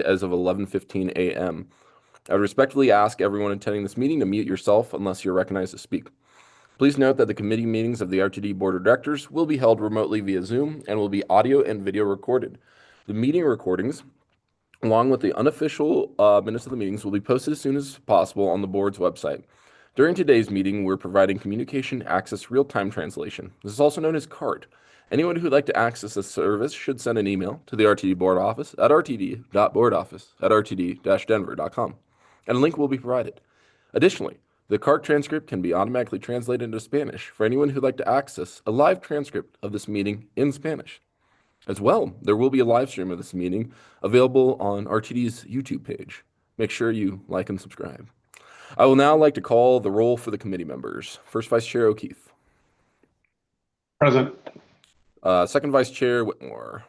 as of 11:15 a.m. I would respectfully ask everyone attending this meeting to mute yourself unless you're recognized to speak. Please note that the committee meetings of the RTD Board of Directors will be held remotely via Zoom and will be audio and video recorded. The meeting recordings, along with the unofficial minutes of the meetings, will be posted as soon as possible on the board's website. During today's meeting, we're providing communication access real-time translation. This is also known as CART. Anyone who would like to access this service should send an email to the RTD board office at rtd.boardoffice@rtd-denver.com, and a link will be provided. Additionally, the CART transcript can be automatically translated into Spanish for anyone who'd like to access a live transcript of this meeting in Spanish. As well, there will be a live stream of this meeting available on RTD's YouTube page. Make sure you like and subscribe. I will now like to call the roll for the committee members. First Vice Chair O'Keefe. Present. Second Vice Chair Whitmore.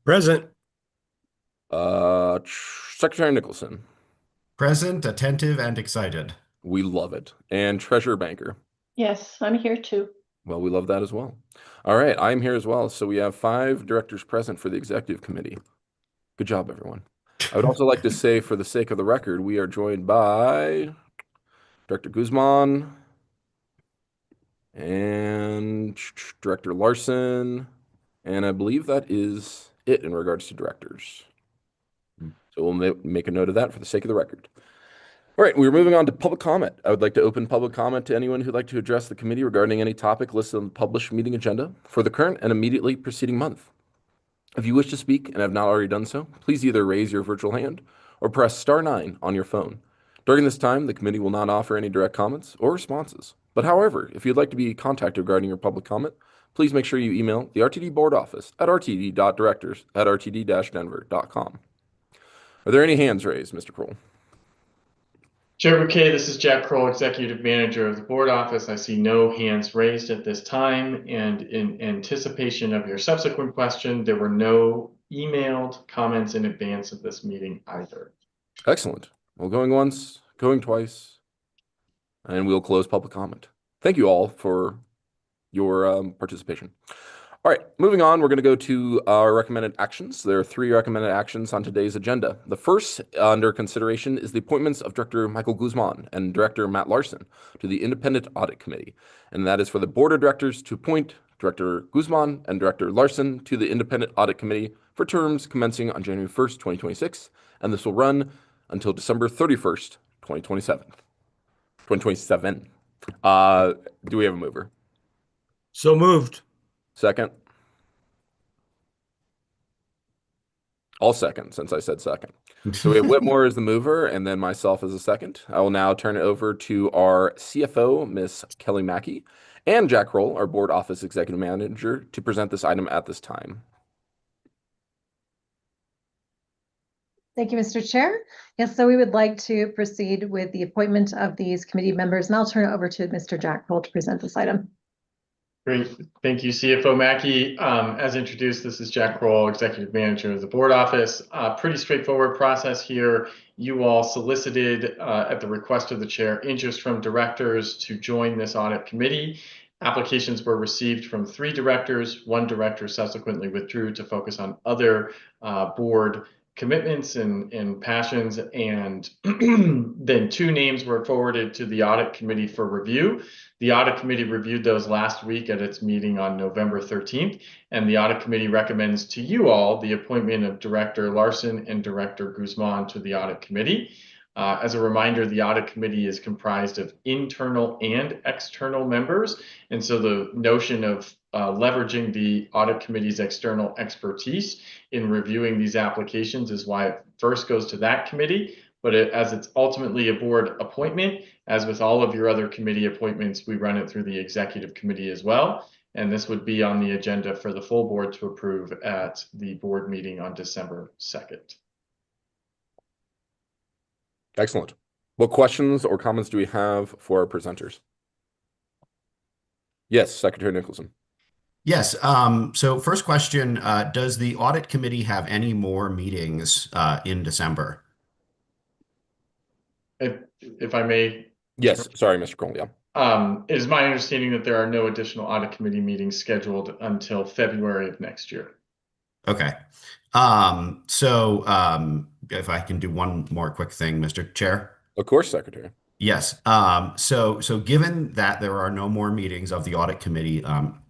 Present. Secretary Nicholson. Present, attentive, and excited. We love it. And Treasurer Banker. Yes, I'm here too. Well, we love that as well. All right, I'm here as well. So we have 5 directors present for the executive committee. Good job, everyone. I would also like to say, for the sake of the record, we are joined by Director Guzman and Director Larson, and I believe that is it in regards to directors. So we'll make a note of that for the sake of the record. All right, we're moving on to public comment. I would like to open public comment to anyone who'd like to address the committee regarding any topic listed on the published meeting agenda for the current and immediately preceding month. If you wish to speak and have not already done so, please either raise your virtual hand or press star 9 on your phone. During this time, the committee will not offer any direct comments or responses. But however, if you'd like to be contacted regarding your public comment, please make sure you email the RTD board office at rtd.directors@rtd-denver.com. Are there any hands raised, Mr. Kroll? Chair Bouquet, this is Jack Kroll, Executive Manager of the Board Office. I see no hands raised at this time, and in anticipation of your subsequent question, there were no emailed comments in advance of this meeting either. Excellent. Well, going once, going twice, and we'll close public comment. Thank you all for your participation. All right, moving on, we're going to go to our recommended actions. There are 3 recommended actions on today's agenda. The first under consideration is the appointments of Director Michael Guzman and Director Matt Larson to the Independent Audit Committee. And that is for the Board of Directors to appoint Director Guzman and Director Larson to the Independent Audit Committee for terms commencing on January 1st, 2026. And this will run until December 31st, 2027. Do we have a mover? So moved. Second? I'll second, since I said second. So we have Whitmore as the mover, and then myself as a second. I will now turn it over to our CFO, Ms. Kelly Mackey, and Jack Kroll, our Board Office Executive Manager, to present this item at this time. Thank you, Mr. Chair. Yes, so we would like to proceed with the appointment of these committee members, and I'll turn it over to Mr. Jack Kroll to present this item. Great. Thank you, CFO Mackey. As introduced, this is Jack Kroll, Executive Manager of the Board Office. Pretty straightforward process here. You all solicited, at the request of the chair, interest from directors to join this audit committee. Applications were received from 3 directors. 1 director subsequently withdrew to focus on other board commitments and passions, and then 2 names were forwarded to the audit committee for review. The audit committee reviewed those last week at its meeting on November 13th, and the audit committee recommends to you all the appointment of Director Larson and Director Guzman to the audit committee. As a reminder, the audit committee is comprised of internal and external members, and so the notion of leveraging the audit committee's external expertise in reviewing these applications is why it first goes to that committee. But as it's ultimately a board appointment, as with all of your other committee appointments, we run it through the executive committee as well. And this would be on the agenda for the full board to approve at the board meeting on December 2nd. Excellent. What questions or comments do we have for our presenters? Yes, Secretary Nicholson. Yes. So first question, does the audit committee have any more meetings in December? If I may. Yes, sorry, Mr. Kroll, yeah. It is my understanding that there are no additional audit committee meetings scheduled until February of next year. Okay. if I can do one more quick thing, Mr. Chair. Of course, Secretary. Yes. So given that there are no more meetings of the audit committee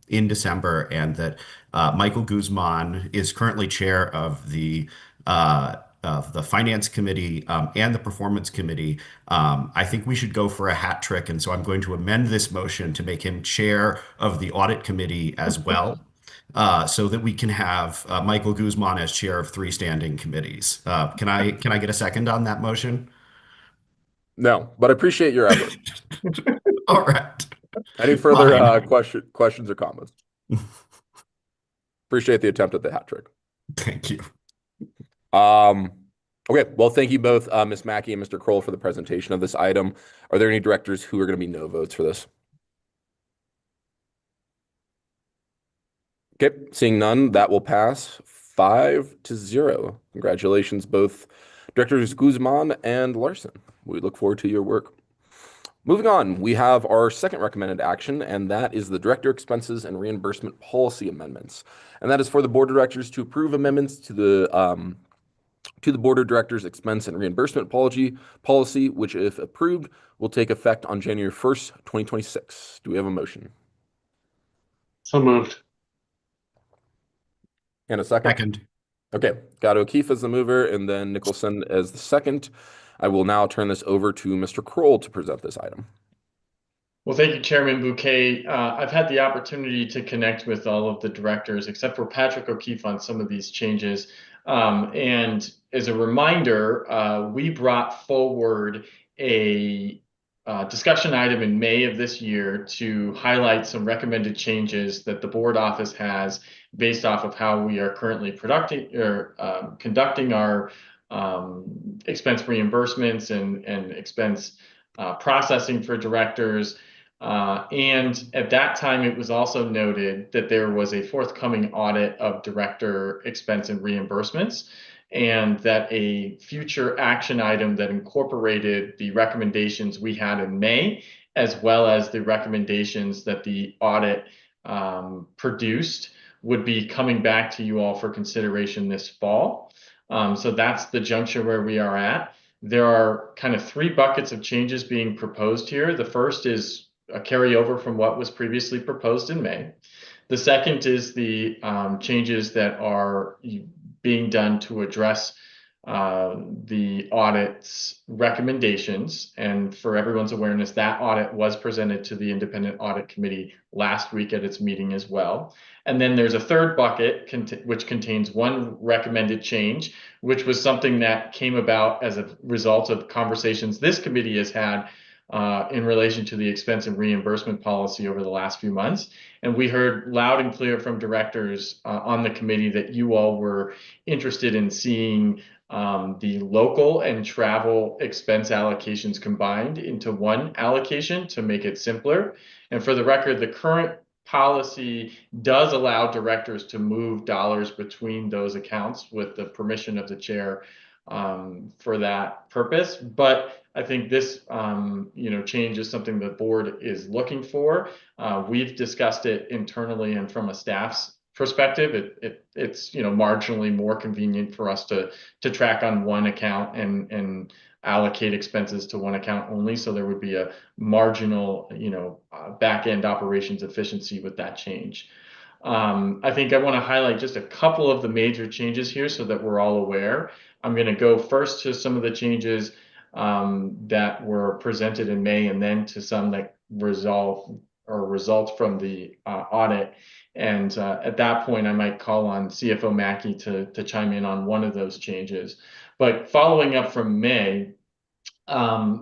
in December, and that Michael Guzman is currently chair of the finance committee and the performance committee, I think we should go for a hat trick. And so I'm going to amend this motion to make him chair of the audit committee as well. So that we can have Michael Guzman as chair of 3 standing committees. Can I get a second on that motion? No, but I appreciate your effort. All right. Any further Fine. questions or comments? Appreciate the attempt at the hat trick. Thank you. Okay, well, thank you both, Ms. Mackey and Mr. Kroll, for the presentation of this item. Are there any directors who are going to be no votes for this? Okay, seeing none, that will pass 5-0. Congratulations, both Directors Guzman and Larson. We look forward to your work. Moving on, we have our second recommended action, and that is the Director Expenses and Reimbursement Policy Amendments. And that is for the Board of Directors to approve amendments to the Board of Directors Expense and Reimbursement Policy, which, if approved, will take effect on January 1st, 2026. Do we have a motion? So moved. And a second? Second. Okay, got O'Keefe as the mover and then Nicholson as the second. I will now turn this over to Mr. Kroll to present this item. Well, thank you, Chairman Bouquet. I've had the opportunity to connect with all of the directors, except for Patrick O'Keefe, on some of these changes. And as a reminder, we brought forward a discussion item in May of this year to highlight some recommended changes that the board office has based off of how we are currently conducting our expense reimbursements and expense processing for directors. And at that time, it was also noted that there was a forthcoming audit of director expense and reimbursements, and that a future action item that incorporated the recommendations we had in May, as well as the recommendations that the audit produced, would be coming back to you all for consideration this fall. So that's the juncture where we are at. There are kind of 3 buckets of changes being proposed here. The first is a carryover from what was previously proposed in May. The second is the changes that are being done to address the audit's recommendations. And for everyone's awareness, that audit was presented to the Independent Audit Committee last week at its meeting as well. And then there's a third bucket which contains one recommended change, which was something that came about as a result of conversations this committee has had in relation to the expense and reimbursement policy over the last few months. And we heard loud and clear from directors on the committee that you all were interested in seeing the local and travel expense allocations combined into one allocation to make it simpler. And for the record, the current policy does allow directors to move dollars between those accounts with the permission of the chair for that purpose. But I think this change is something the board is looking for. We've discussed it internally, and from a staff's perspective, it's marginally more convenient for us to track on one account and allocate expenses to one account only. So there would be a marginal back end operations efficiency with that change. I think I want to highlight just a couple of the major changes here so that we're all aware. I'm going to go first to some of the changes that were presented in May, and then to some that result from the audit. And at that point, I might call on CFO Mackey to chime in on one of those changes. But following up from May,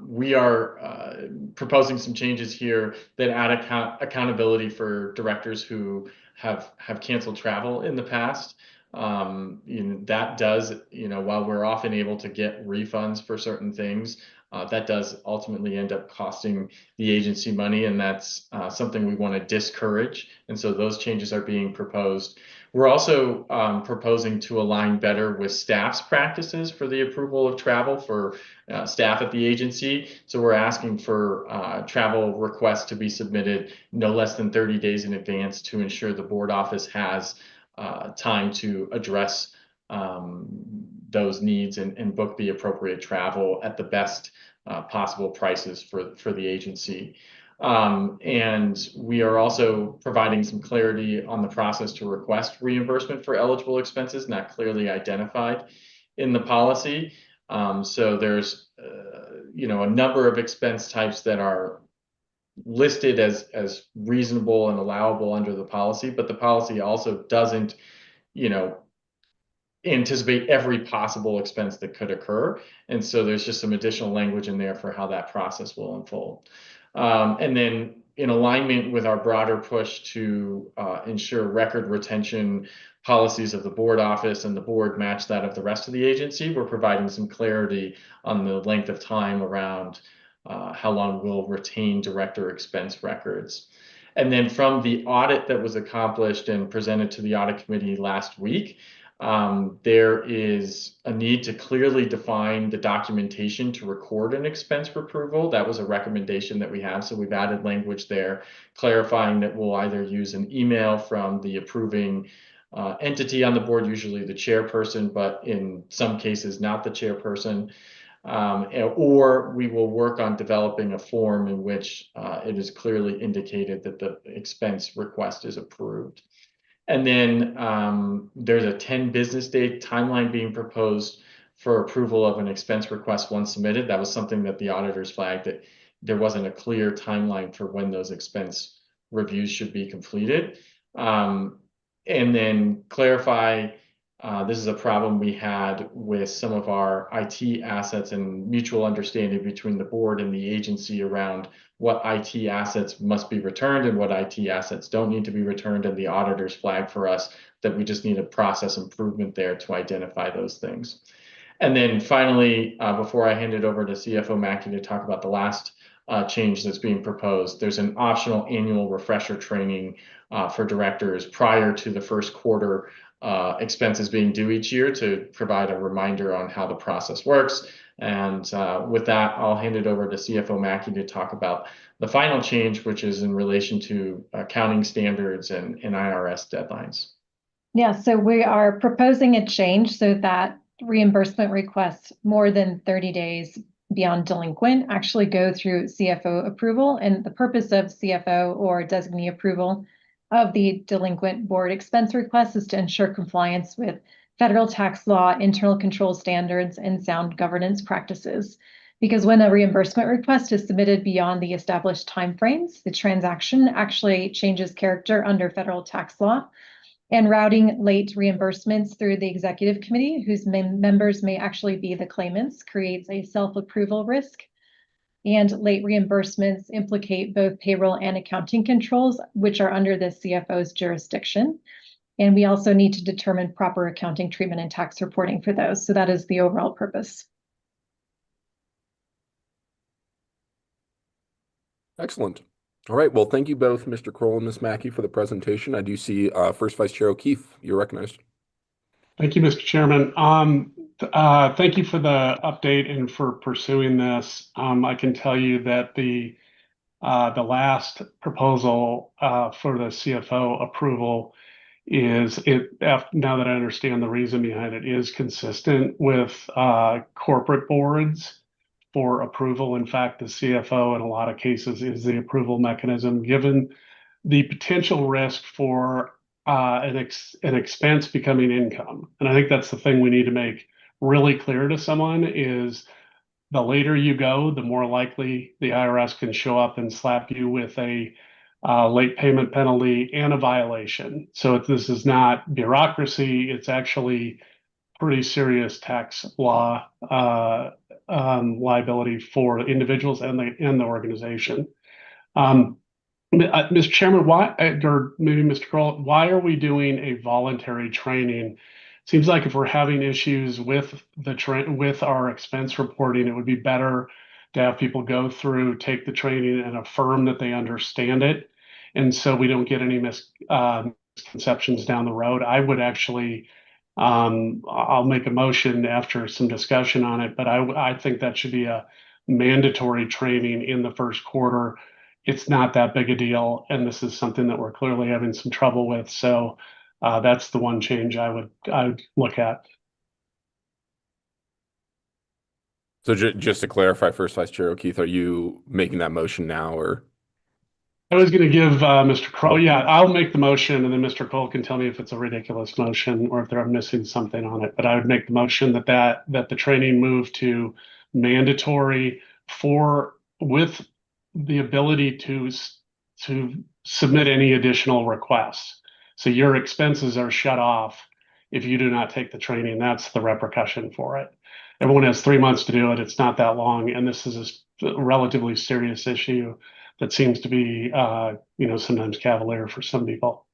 we are proposing some changes here that add accountability for directors who have canceled travel in the past. That does, while we're often able to get refunds for certain things, that does ultimately end up costing the agency money, and that's something we want to discourage. And so those changes are being proposed. We're also proposing to align better with staff's practices for the approval of travel for staff at the agency. So we're asking for travel requests to be submitted no less than 30 days in advance to ensure the board office has time to address those needs and book the appropriate travel at the best possible prices for the agency. And we are also providing some clarity on the process to request reimbursement for eligible expenses not clearly identified in the policy. So there's a number of expense types that are listed as reasonable and allowable under the policy, but the policy also doesn't, anticipate every possible expense that could occur. And so there's just some additional language in there for how that process will unfold. And then in alignment with our broader push to ensure record retention policies of the board office and the board match that of the rest of the agency, we're providing some clarity on the length of time around how long we'll retain director expense records. And then from the audit that was accomplished and presented to the audit committee last week, there is a need to clearly define the documentation to record an expense for approval. That was a recommendation that we have. So we've added language there clarifying that we'll either use an email from the approving entity on the board, usually the chairperson, but in some cases not the chairperson. Or we will work on developing a form in which it is clearly indicated that the expense request is approved. And then there's a 10 business day timeline being proposed for approval of an expense request once submitted. That was something that the auditors flagged, that there wasn't a clear timeline for when those expense reviews should be completed. And then clarify, this is a problem we had with some of our IT assets and mutual understanding between the board and the agency around what IT assets must be returned and what IT assets don't need to be returned. And the auditors flagged for us that we just need a process improvement there to identify those things. And then finally, before I hand it over to CFO Mackey to talk about the last change that's being proposed, there's an optional annual refresher training for directors prior to the first quarter expenses being due each year to provide a reminder on how the process works. And with that, I'll hand it over to CFO Mackey to talk about the final change, which is in relation to accounting standards and IRS deadlines. Yeah, so we are proposing a change so that reimbursement requests more than 30 days beyond delinquent actually go through CFO approval. And the purpose of CFO or designee approval of the delinquent board expense request is to ensure compliance with federal tax law, internal control standards, and sound governance practices. Because when a reimbursement request is submitted beyond the established timeframes, the transaction actually changes character under federal tax law. And routing late reimbursements through the executive committee, whose members may actually be the claimants, creates a self-approval risk. And late reimbursements implicate both payroll and accounting controls, which are under the CFO's jurisdiction. And we also need to determine proper accounting treatment and tax reporting for those. So that is the overall purpose. Excellent. All right. Well, thank you both, Mr. Kroll and Ms. Mackey, for the presentation. I do see First Vice Chair O'Keefe, you're recognized. Thank you, Mr. Chairman. Thank you for the update and for pursuing this. I can tell you that the last proposal for the CFO approval now that I understand the reason behind it, is consistent with corporate boards for approval. In fact, the CFO in a lot of cases is the approval mechanism, given the potential risk for an expense becoming income. And I think that's the thing we need to make really clear to someone is the later you go, the more likely the IRS can show up and slap you with a late payment penalty and a violation. So this is not bureaucracy, it's actually pretty serious tax law liability for individuals and the organization. Mr. Chairman, or maybe Mr. Kroll, why are we doing a voluntary training? Seems like if we're having issues with our expense reporting, it would be better to have people go through, take the training, and affirm that they understand it, and so we don't get any misconceptions down the road. I would actually, I'll make a motion after some discussion on it, but I think that should be a mandatory training in the first quarter. It's not that big a deal, and this is something that we're clearly having some trouble with. So that's the one change I would look at. So just to clarify, first Vice Chair O'Keefe, are you making that motion now, or? I was going to give Mr. Kroll, yeah, I'll make the motion and then Mr. Kroll can tell me if it's a ridiculous motion or if they're missing something on it. But I would make the motion that the training move to mandatory with the ability to submit any additional requests. So your expenses are shut off if you do not take the training. That's the repercussion for it. Everyone has 3 months to do it. It's not that long, and this is a relatively serious issue that seems to be, sometimes cavalier for some people.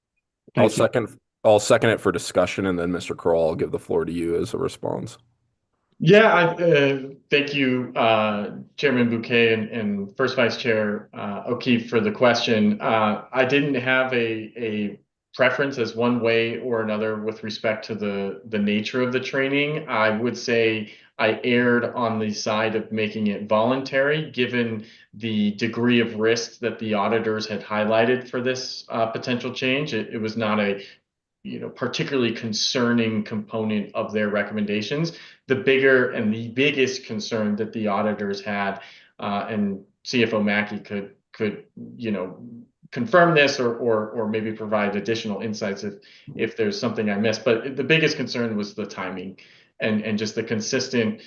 I'll Thank you. second it for discussion, and then Mr. Kroll, I'll give the floor to you as a response. Yeah, thank you, Chairman Bouquet and First Vice Chair O'Keefe for the question. I didn't have a preference as one way or another with respect to the nature of the training. I would say I erred on the side of making it voluntary, given the degree of risk that the auditors had highlighted for this potential change. It was not a particularly concerning component of their recommendations. The biggest concern that the auditors had, and CFO Mackey could confirm this or maybe provide additional insights if there's something I missed. But the biggest concern was the timing and just the consistent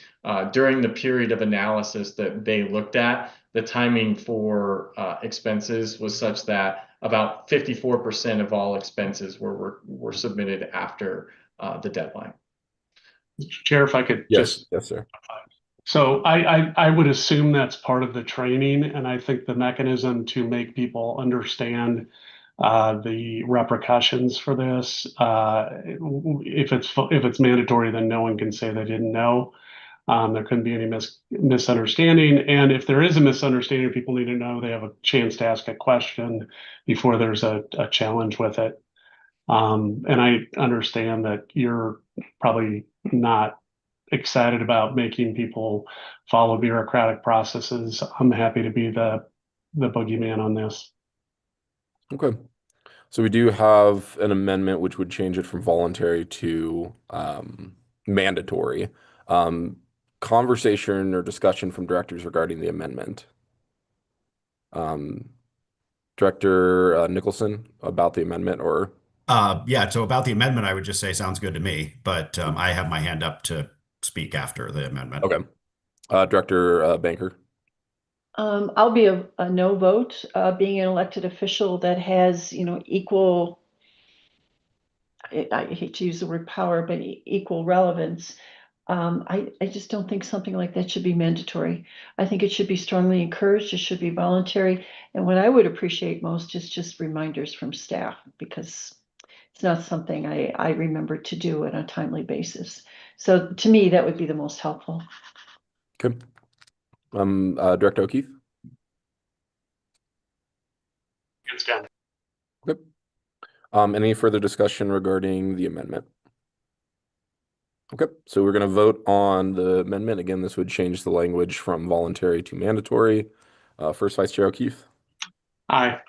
during the period of analysis that they looked at, the timing for expenses was such that about 54% of all expenses were submitted after the deadline. Mr. Chair, if I could Yes, sir. So I would assume that's part of the training, and I think the mechanism to make people understand the repercussions for this, if it's mandatory, then no one can say they didn't know. There couldn't be any misunderstanding, and if there is a misunderstanding, people need to know they have a chance to ask a question before there's a challenge with it. And I understand that you're probably not excited about making people follow bureaucratic processes. I'm happy to be the boogeyman on this. Okay. So we do have an amendment which would change it from voluntary to mandatory. Conversation or discussion from directors regarding the amendment. Director Nicholson, about the amendment, or? Yeah, so about the amendment, I would just say sounds good to me, but I have my hand up to speak after the amendment. Okay. Director Banker. I'll be a no vote, being an elected official that has, equal, I hate to use the word power, but equal relevance. I just don't think something like that should be mandatory. I think it should be strongly encouraged. It should be voluntary. And what I would appreciate most is just reminders from staff, because it's not something I remember to do on a timely basis. So to me, that would be the most helpful. Okay. Director O'Keefe. It's done. Okay. Any further discussion regarding the amendment? Okay, so we're going to vote on the amendment. Again, this would change the language from voluntary to mandatory. First Vice Chair O'Keefe. Aye.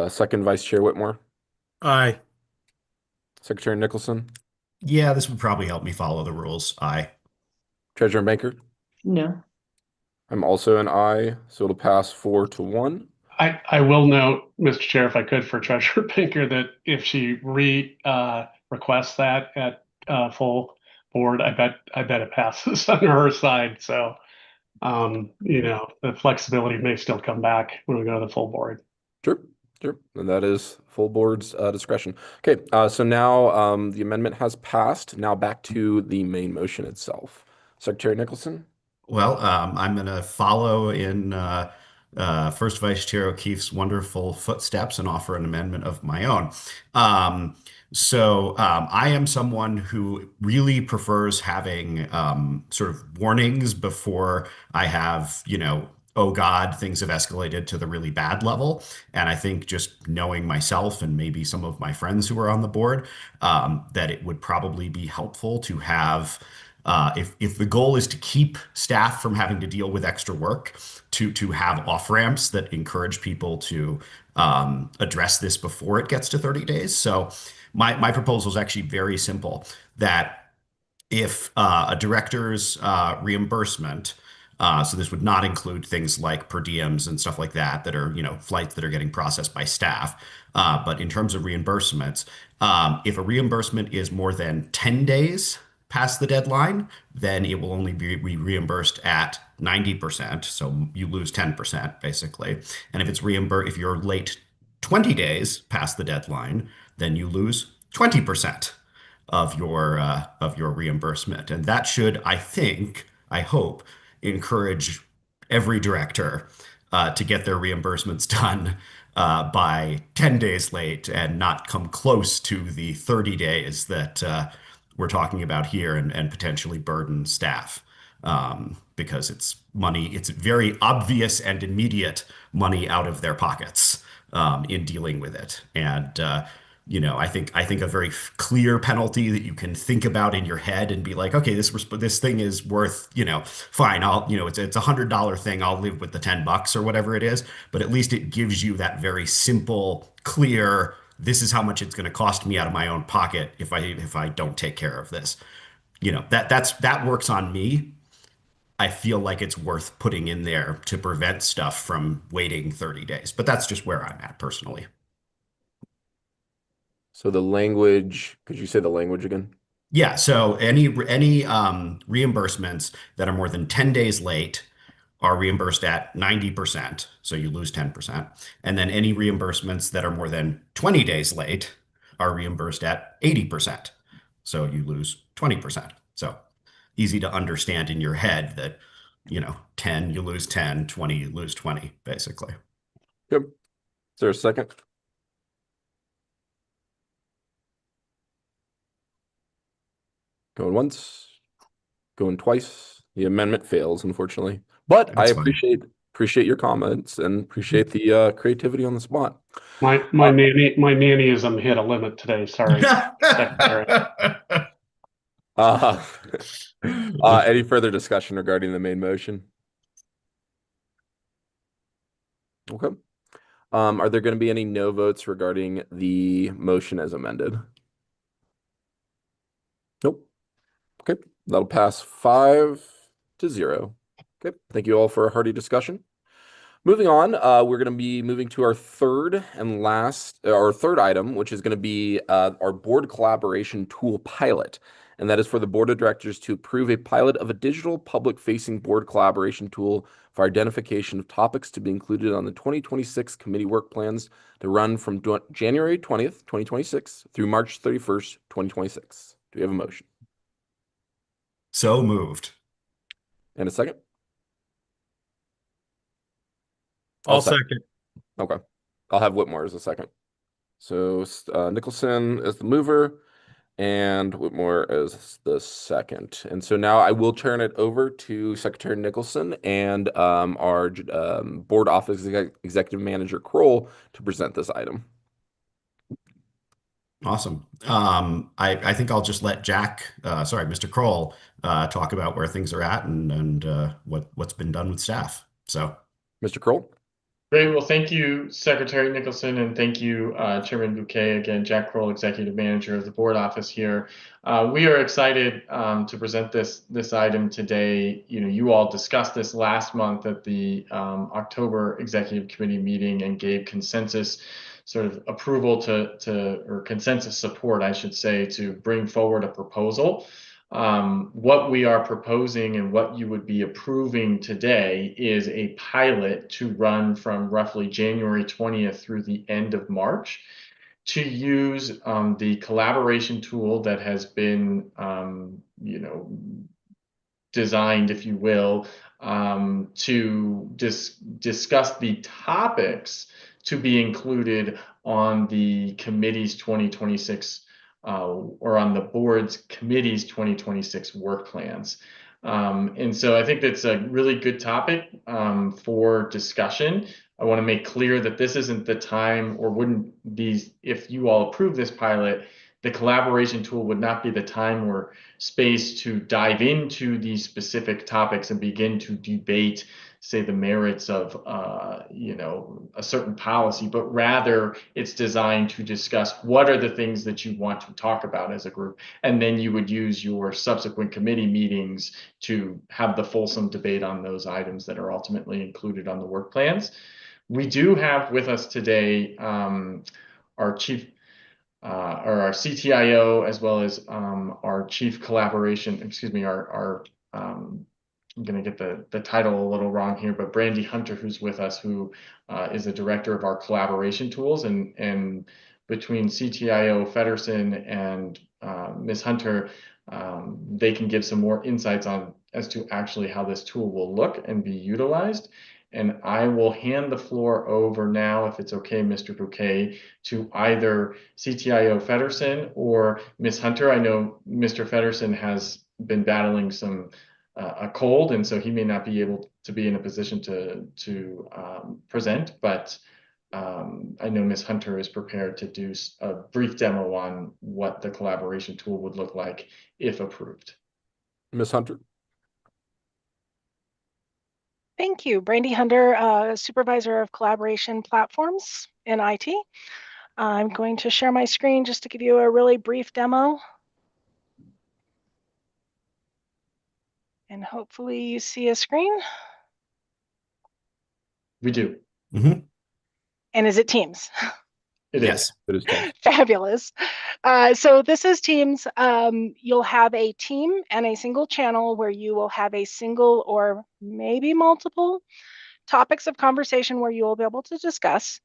Second Vice Chair Whitmore. Aye. Secretary Nicholson. Yeah, this would probably help me follow the rules. Aye. Treasurer Banker. No. I'm also an aye, so it'll pass 4-1. I will note, Mr. Chair, if I could, for Treasurer Pinker, that if she requests that at full board, I bet it passes on her side. So, the flexibility may still come back when we go to the full board. Sure. And that is full board's discretion. Okay, so now the amendment has passed. Now back to the main motion itself. Secretary Nicholson. Well, I'm going to follow in First Vice Chair O'Keefe's wonderful footsteps and offer an amendment of my own. So I am someone who really prefers having sort of warnings before I have, oh God, things have escalated to the really bad level. And I think just knowing myself and maybe some of my friends who are on the board, that it would probably be helpful to have, if the goal is to keep staff from having to deal with extra work, to have off ramps that encourage people to address this before it gets to 30 days. So my proposal is actually very simple, that if a director's reimbursement, so this would not include things like per diems and stuff like that, that are, flights that are getting processed by staff. But in terms of reimbursements, if a reimbursement is more than 10 days past the deadline, then it will only be reimbursed at 90%. So you lose 10% basically. And if it's if you're late 20 days past the deadline, then you lose 20% of your reimbursement. And that should, I hope, encourage every director to get their reimbursements done by 10 days late and not come close to the 30 days that we're talking about here, and potentially burden staff, because it's money, it's very obvious and immediate money out of their pockets in dealing with it. And I think a very clear penalty that you can think about in your head and be like, okay, this thing is worth, fine, it's $100 thing, I'll live with the $10 or whatever it is, but at least it gives you that very simple, clear, this is how much it's going to cost me out of my own pocket if I don't take care of this. That works on me. I feel like it's worth putting in there to prevent stuff from waiting 30 days, but that's just where I'm at personally. So the language, could you say the language again? Yeah, so any reimbursements that are more than 10 days late are reimbursed at 90%, so you lose 10%. And then any reimbursements that are more than 20 days late are reimbursed at 80%, so you lose 20%. So easy to understand in your head that, 10, you lose 10, 20, you lose 20, basically. Yep. Is there a second? Going once, going twice. The amendment fails, unfortunately. But That's I fine. appreciate your comments and appreciate the creativity on the spot. My nannyism hit a limit today. Sorry, Secretary. Any further discussion regarding the main motion? Okay. Are there going to be any no votes regarding the motion as amended? Nope. Okay, that'll pass 5-0. Okay, thank you all for a hearty discussion. Moving on, we're going to be moving to our third item, which is going to be our board collaboration tool pilot. And that is for the board of directors to approve a pilot of a digital public-facing board collaboration tool for identification of topics to be included on the 2026 committee work plans to run from January 20th, 2026 through March 31st, 2026. Do we have a motion? So moved. And a second? I'll second. Okay. I'll have Whitmore as a second. So Nicholson is the mover and Whitmore as the second. And so now I will turn it over to Secretary Nicholson and our board office executive manager Kroll to present this item. Awesome. I think I'll just let Mr. Kroll, talk about where things are at and what's been done with staff. So, Mr. Kroll. Great. Well, thank you, Secretary Nicholson, and thank you, Chairman Bouquet. Again, Jack Kroll, Executive Manager of the Board Office here. We are excited to present this item today. You all discussed this last month at the October Executive Committee meeting and gave consensus sort of approval or consensus support, I should say, to bring forward a proposal. What we are proposing and what you would be approving today is a pilot to run from roughly January 20th through the end of March to use the collaboration tool that has been, designed, if you will, to discuss the topics to be included on the committee's 2026 or on the board's committee's 2026 work plans. And so I think that's a really good topic for discussion. I want to make clear that this isn't the time, or wouldn't these, if you all approve this pilot, the collaboration tool would not be the time or space to dive into these specific topics and begin to debate, say, the merits of a certain policy, but rather it's designed to discuss what are the things that you want to talk about as a group, and then you would use your subsequent committee meetings to have the fulsome debate on those items that are ultimately included on the work plans. We do have with us today our chief or our CTIO, as well as our chief collaboration, I'm going to get the title a little wrong here, but Brandy Hunter, who's with us, who is the director of our collaboration tools. And between CTIO Feddersen and Ms. Hunter, they can give some more insights on as to actually how this tool will look and be utilized. And I will hand the floor over now, if it's okay, Mr. Bouquet, to either CTIO Feddersen or Ms. Hunter. I know Mr. Feddersen has been battling a cold, and so he may not be able to be in a position to present, but I know Ms. Hunter is prepared to do a brief demo on what the collaboration tool would look like if approved. Ms. Hunter. Thank you. Brandy Hunter, Supervisor of Collaboration Platforms in IT. I'm going to share my screen just to give you a really brief demo. And hopefully you see a screen. We do. Mm-hmm. And is it Teams? It Yes. is. It is Teams. Fabulous. So this is Teams. You'll have a team and a single channel where you will have a single or maybe multiple topics of conversation where you will be able to discuss.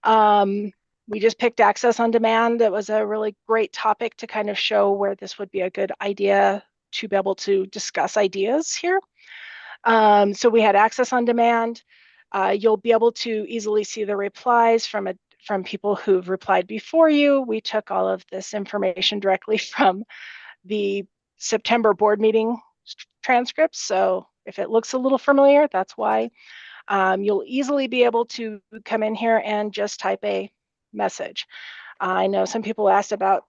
We just picked Access on Demand. It was a really great topic to kind of show where this would be a good idea to be able to discuss ideas here. So we had Access on Demand. You'll be able to easily see the replies from people who've replied before you. We took all of this information directly from the September board meeting transcripts. So if it looks a little familiar, that's why. You'll easily be able to come in here and just type a message. I know some people asked about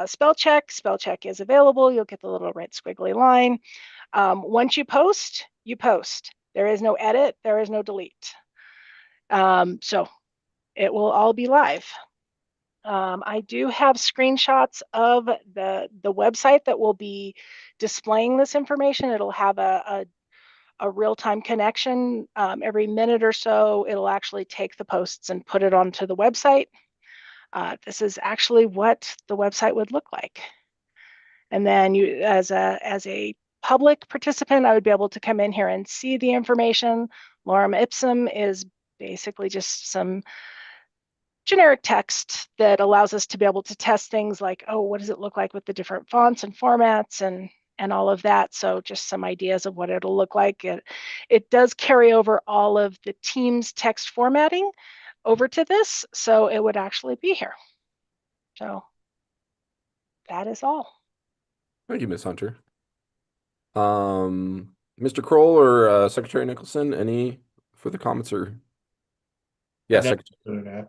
spell check. Spell check is available. You'll get the little red squiggly line. Once you post, you post. There is no edit. There is no delete. So it will all be live. I do have screenshots of the website that will be displaying this information. It'll have a real-time connection. Every minute or so, it'll actually take the posts and put it onto the website. This is actually what the website would look like. And then you, as a public participant, I would be able to come in here and see the information. Lorem ipsum is basically just some generic text that allows us to be able to test things like, oh, what does it look like with the different fonts and formats and all of that. So just some ideas of what it'll look like. It does carry over all of the Teams text formatting over to this, so it would actually be here. So that is all. Thank you, Ms. Hunter. Mr. Kroll or Secretary Nicholson, any further comments or? Yes, Secretary.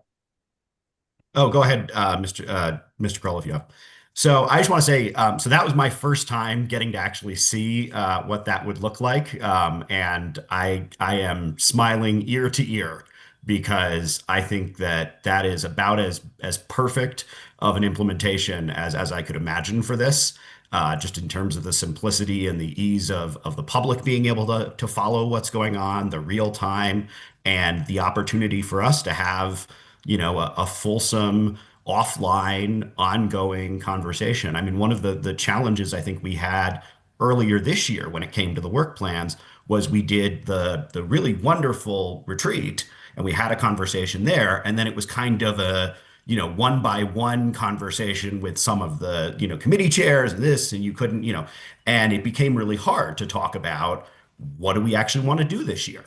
Oh, go ahead, Mr. Kroll, if you have. So I just want to say, so that was my first time getting to actually see what that would look like, and I am smiling ear to ear because I think that is about as perfect of an implementation as I could imagine for this. Just in terms of the simplicity and the ease of the public being able to follow what's going on, the real time, and the opportunity for us to have, a fulsome offline ongoing conversation. I mean, one of the challenges I think we had earlier this year when it came to the work plans was we did the really wonderful retreat and we had a conversation there, and then it was kind of a one by one conversation with some of the, committee chairs and this, and you couldn't, and it became really hard to talk about what do we actually want to do this year.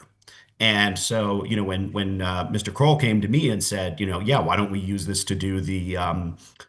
And so, when Mr. Kroll came to me and said, yeah, why don't we use this to do the,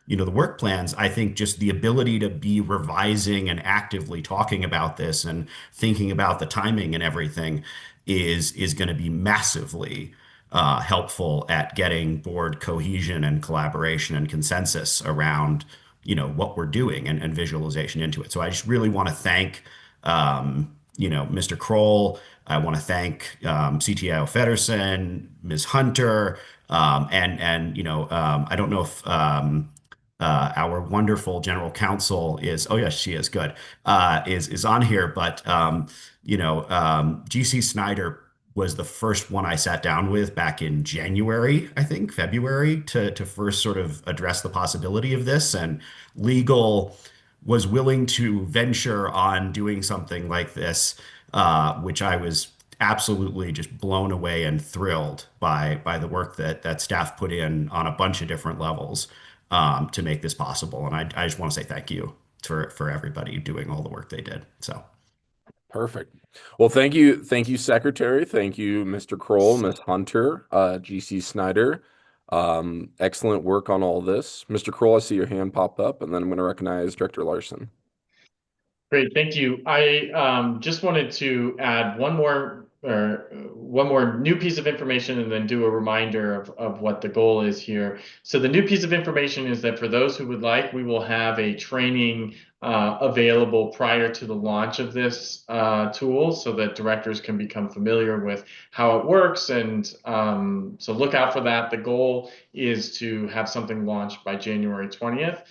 the work plans? I think just the ability to be revising and actively talking about this and thinking about the timing and everything is going to be massively helpful at getting board cohesion and collaboration and consensus around what we're doing and visualization into it. So I just really want to thank, Mr. Kroll. I want to thank CTIO Feddersen, Ms. Hunter, I don't know if our wonderful general counsel is, oh yes, she is good, is on here, but GC Snyder was the first one I sat down with back in January, I think, February, to first sort of address the possibility of this. And legal was willing to venture on doing something like this, which I was absolutely just blown away and thrilled by the work that staff put in on a bunch of different levels to make this possible. And I just want to say thank you for everybody doing all the work they did. So. Perfect. Well, thank you, Secretary. Thank you, Mr. Kroll, Ms. Hunter, GC Snyder. Excellent work on all this. Mr. Kroll, I see your hand pop up, and then I'm going to recognize Director Larson. Great, thank you. I just wanted to add one more new piece of information and then do a reminder of what the goal is here. So the new piece of information is that for those who would like, we will have a training available prior to the launch of this tool so that directors can become familiar with how it works. And so look out for that. The goal is to have something launched by January 20th.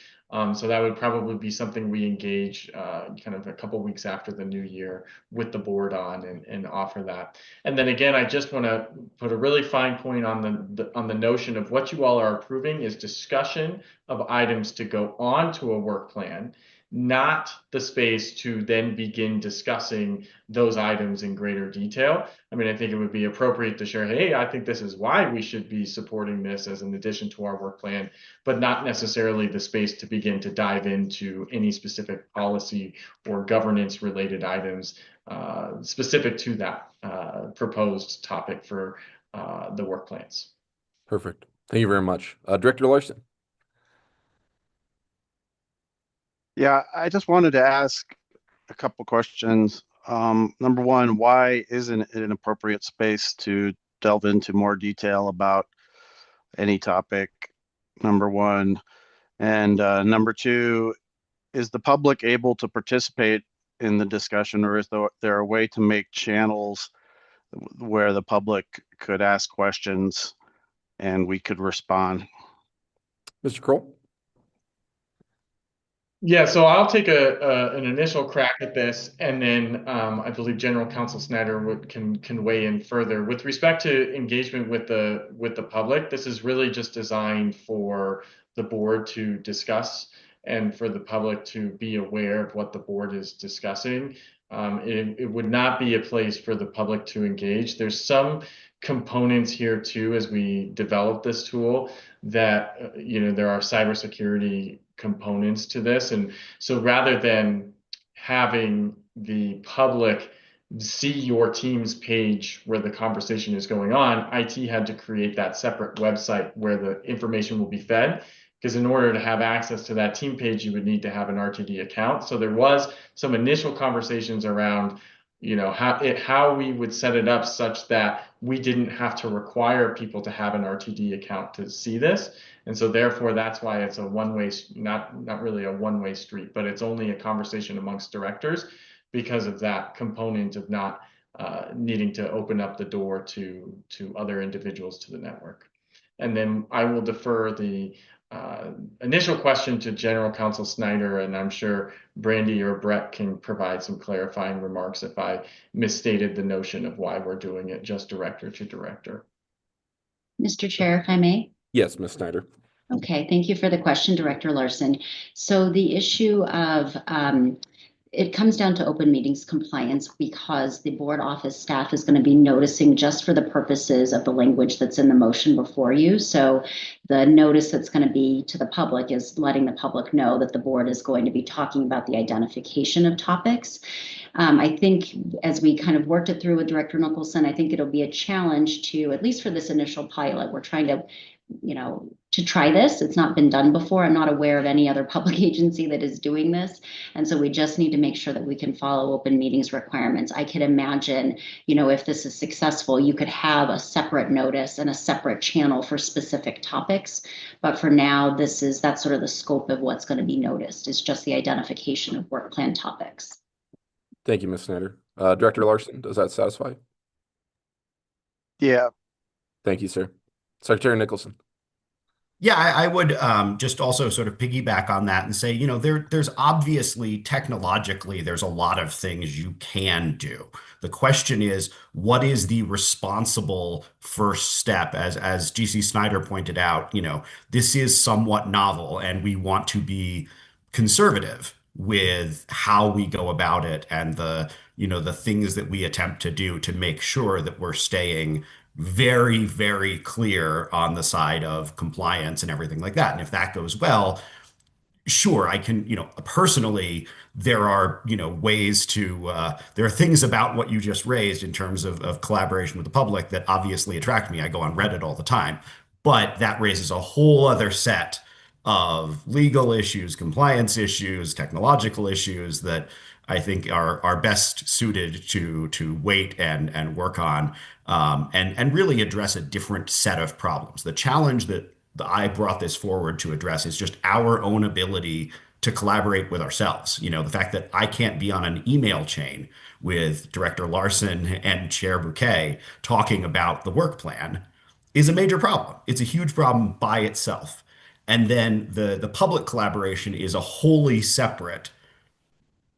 So that would probably be something we engage kind of a couple weeks after the new year with the board on and offer that. And then again, I just want to put a really fine point on the notion of what you all are approving is discussion of items to go on to a work plan, not the space to then begin discussing those items in greater detail. I mean, I think it would be appropriate to share, hey, I think this is why we should be supporting this as an addition to our work plan, but not necessarily the space to begin to dive into any specific policy or governance related items specific to that proposed topic for the work plans. Perfect. Thank you very much. Director Larson. Yeah, I just wanted to ask a couple questions. Number one, why isn't it an appropriate space to delve into more detail about any topic? Number one. And number two, is the public able to participate in the discussion, or is there a way to make channels where the public could ask questions and we could respond? Mr. Kroll? Yeah, so I'll take an initial crack at this, and then I believe General Counsel Snyder can weigh in further. With respect to engagement with the public, this is really just designed for the board to discuss and for the public to be aware of what the board is discussing. It would not be a place for the public to engage. There's some components here too, as we develop this tool, that there are cybersecurity components to this, and so rather than having the public see your team's page where the conversation is going on, IT had to create that separate website where the information will be fed, because in order to have access to that team page, you would need to have an RTD account. So there was some initial conversations around how we would set it up such that we didn't have to require people to have an RTD account to see this. And so therefore, that's why it's a one-way, not really a one-way street, but it's only a conversation amongst directors because of that component of not needing to open up the door to other individuals to the network. And then I will defer the initial question to General Counsel Snyder, and I'm sure Brandy or Brett can provide some clarifying remarks if I misstated the notion of why we're doing it just director to director. Mr. Chair, if I may. Yes, Ms. Snyder. Okay, thank you for the question, Director Larson. So the issue of it comes down to open meetings compliance because the board office staff is going to be noticing just for the purposes of the language that's in the motion before you. So the notice that's going to be to the public is letting the public know that the board is going to be talking about the identification of topics. I think as we kind of worked it through with Director Nicholson, I think it'll be a challenge to, at least for this initial pilot, we're trying to to try this. It's not been done before. I'm not aware of any other public agency that is doing this. And so we just need to make sure that we can follow open meetings requirements. I could imagine, if this is successful, you could have a separate notice and a separate channel for specific topics. But for now, that's sort of the scope of what's going to be noticed, is just the identification of work plan topics. Thank you, Ms. Snyder. Director Larson, does that satisfy? Yeah, Thank you, sir. Secretary Nicholson. Yeah, I would just also sort of piggyback on that and say, there's obviously technologically, there's a lot of things you can do. The question is, what is the responsible first step? As GC Snyder pointed out, this is somewhat novel, and we want to be conservative with how we go about it and the things that we attempt to do to make sure that we're staying very, very clear on the side of compliance and everything like that. And if that goes well, sure, I can, personally, there are, ways to, there are things about what you just raised in terms of collaboration with the public that obviously attract me. I go on Reddit all the time, but that raises a whole other set of legal issues, compliance issues, technological issues that I think are best suited to wait and work on, and really address a different set of problems. The challenge that I brought this forward to address is just our own ability to collaborate with ourselves. The fact that I can't be on an email chain with Director Larson and Chair Bouquet talking about the work plan is a major problem. It's a huge problem by itself. And then the public collaboration is a wholly separate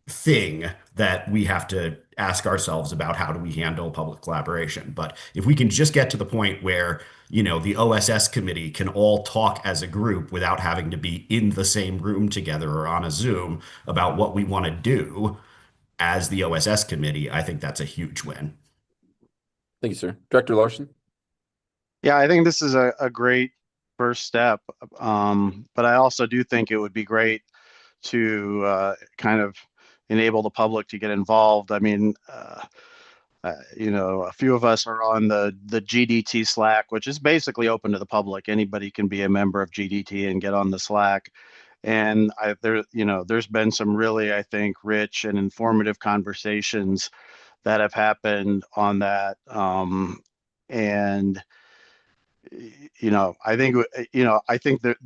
thing that we have to ask ourselves about. How do we handle public collaboration? But if we can just get to the point where, the OSS committee can all talk as a group without having to be in the same room together or on a Zoom about what we want to do as the OSS committee, I think that's a huge win. Thank you, sir. Director Larson. yeah, I think this is a great first step. But I also do think it would be great to kind of enable the public to get involved. I mean, a few of us are on the GDT Slack, which is basically open to the public. Anybody can be a member of GDT and get on the Slack. And there's been some really, I think, rich and informative conversations that have happened on that. And I think that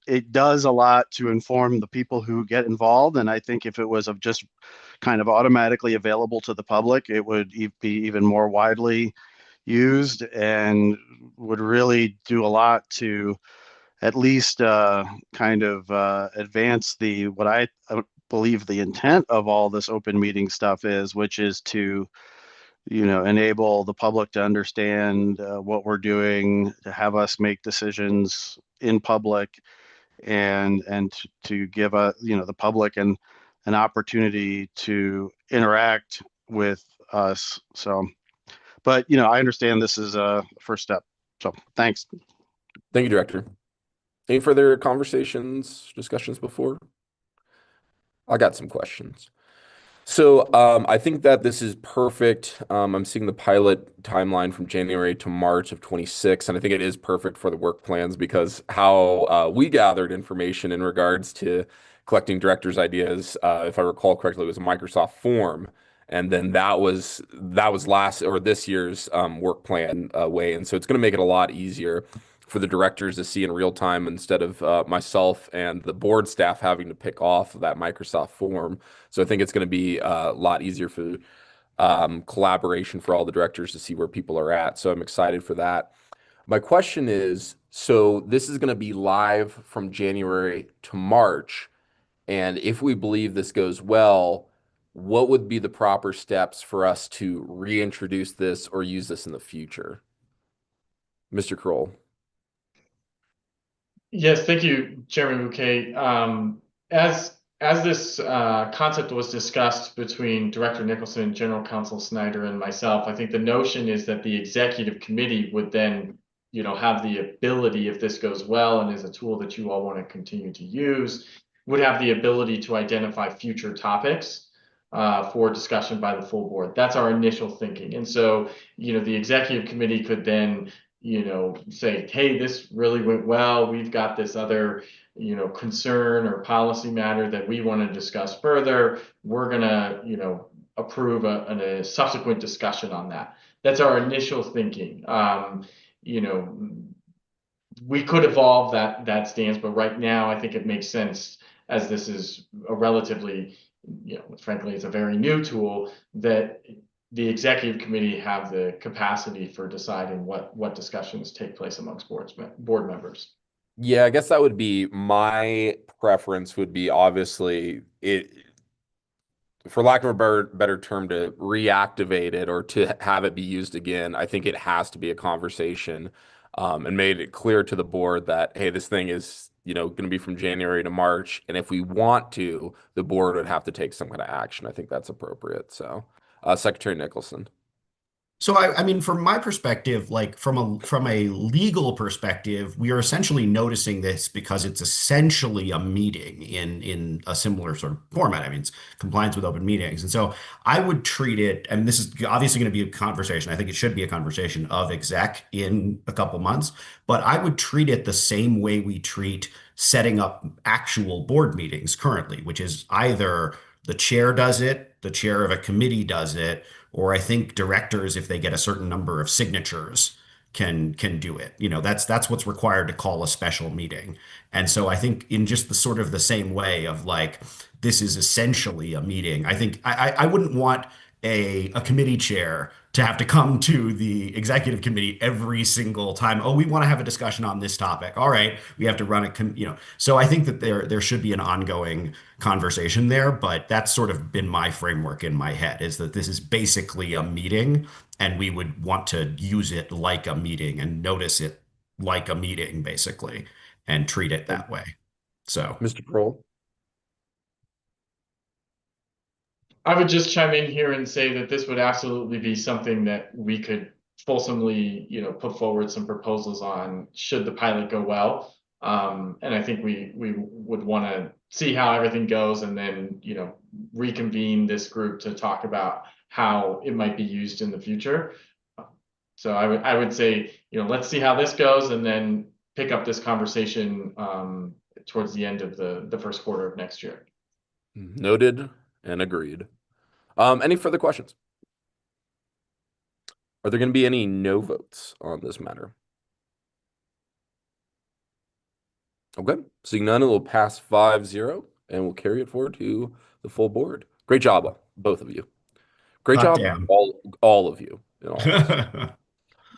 it does a lot to inform the people who get involved. And I think if it was of just kind of automatically available to the public, it would be even more widely used and would really do a lot to at least kind of advance what I believe the intent of all this open meeting stuff is, which is to enable the public to understand what we're doing, to have us make decisions in public, and to give the public an opportunity to interact with us. So, but I understand this is a first step. So thanks. Thank you, Director. Any further conversations, discussions before? I got some questions. So I think that this is perfect. I'm seeing the pilot timeline from January to March of 26, and I think it is perfect for the work plans because how we gathered information in regards to collecting directors' ideas, if I recall correctly, it was a Microsoft form, and then that was this year's work plan way, and so it's going to make it a lot easier for the directors to see in real time instead of myself and the board staff having to pick off of that Microsoft form. So I think it's going to be a lot easier for collaboration for all the directors to see where people are at. So I'm excited for that. My question is, so this is going to be live from January to March. And if we believe this goes well, what would be the proper steps for us to reintroduce this or use this in the future? Mr. Kroll. Yes, thank you, Chairman Bouquet. As this concept was discussed between Director Nicholson, General Counsel Snyder, and myself, I think the notion is that the executive committee would then, have the ability, if this goes well and is a tool that you all want to continue to use, would have the ability to identify future topics for discussion by the full board. That's our initial thinking. And so, the executive committee could then say, hey, this really went well. We've got this other, concern or policy matter that we want to discuss further. We're gonna, approve a subsequent discussion on that. That's our initial thinking. We could evolve that stance, but right now I think it makes sense, as this is a relatively, frankly, it's a very new tool, that the executive committee have the capacity for deciding what discussions take place amongst board members. Yeah, I guess that would be my preference, would be obviously it, for lack of a better term, to reactivate it or to have it be used again. I think it has to be a conversation, and made it clear to the board that, hey, this thing is, going to be from January to March. And if we want to, the board would have to take some kind of action. I think that's appropriate. So, Secretary Nicholson. So I mean, from my perspective, like from a legal perspective, we are essentially noticing this because it's essentially a meeting in a similar sort of format. I mean, it's compliance with open meetings. And so I would treat it, and this is obviously going to be a conversation. I think it should be a conversation of exec in a couple months, but I would treat it the same way we treat setting up actual board meetings currently, which is either the chair does it, the chair of a committee does it, or I think directors, if they get a certain number of signatures, can do it. That's what's required to call a special meeting. And so I think in just the sort of the same way of like, this is essentially a meeting. I think I wouldn't want a committee chair to have to come to the executive committee every single time. Oh, we want to have a discussion on this topic. All right, we have to run a, So I think that there should be an ongoing conversation there, but that's sort of been my framework in my head, is that this is basically a meeting and we would want to use it like a meeting and notice it like a meeting, basically, and treat it that way. So, Mr. Kroll. I would just chime in here and say that this would absolutely be something that we could fulsomely, put forward some proposals on, should the pilot go well. And I think we would want to see how everything goes, and then, reconvene this group to talk about how it might be used in the future. So I would say, let's see how this goes, and then pick up this conversation towards the end of the first quarter of next year. Noted and agreed. Any further questions? Are there going to be any no votes on this matter? Okay, seeing none, it will pass 5-0, and we'll carry it forward to the full board. Great job, both of you. Great job, all of you.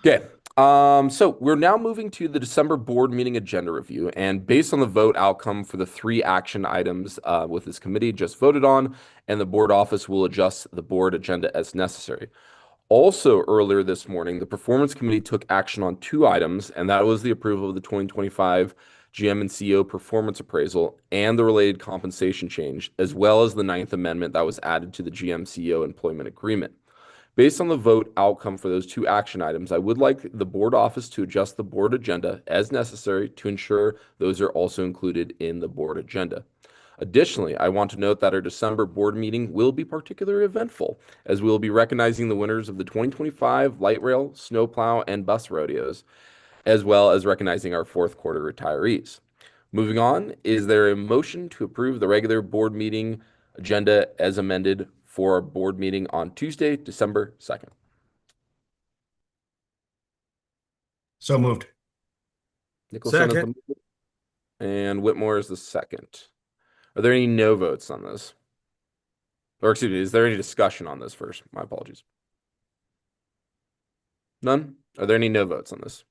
Okay, so we're now moving to the December board meeting agenda review, and based on the vote outcome for the 3 action items with this committee just voted on, and the board office will adjust the board agenda as necessary. Also, earlier this morning, the performance committee took action on 2 items, and that was the approval of the 2025 GM and CEO performance appraisal and the related compensation change, as well as the 9th amendment that was added to the GM CEO employment agreement. Based on the vote outcome for those 2 action items, I would like the board office to adjust the board agenda as necessary to ensure those are also included in the board agenda. Additionally, I want to note that our December board meeting will be particularly eventful, as we will be recognizing the winners of the 2025 light rail, snowplow, and bus rodeos, as well as recognizing our 4th quarter retirees. Moving on, is there a motion to approve the regular board meeting agenda as amended for our board meeting on Tuesday, December 2nd? So moved. Nicholson is Second. and Whitmore is the second. Are there any no votes on this? Or excuse me, is there any discussion on this first? My apologies. None? Are there any no votes on this?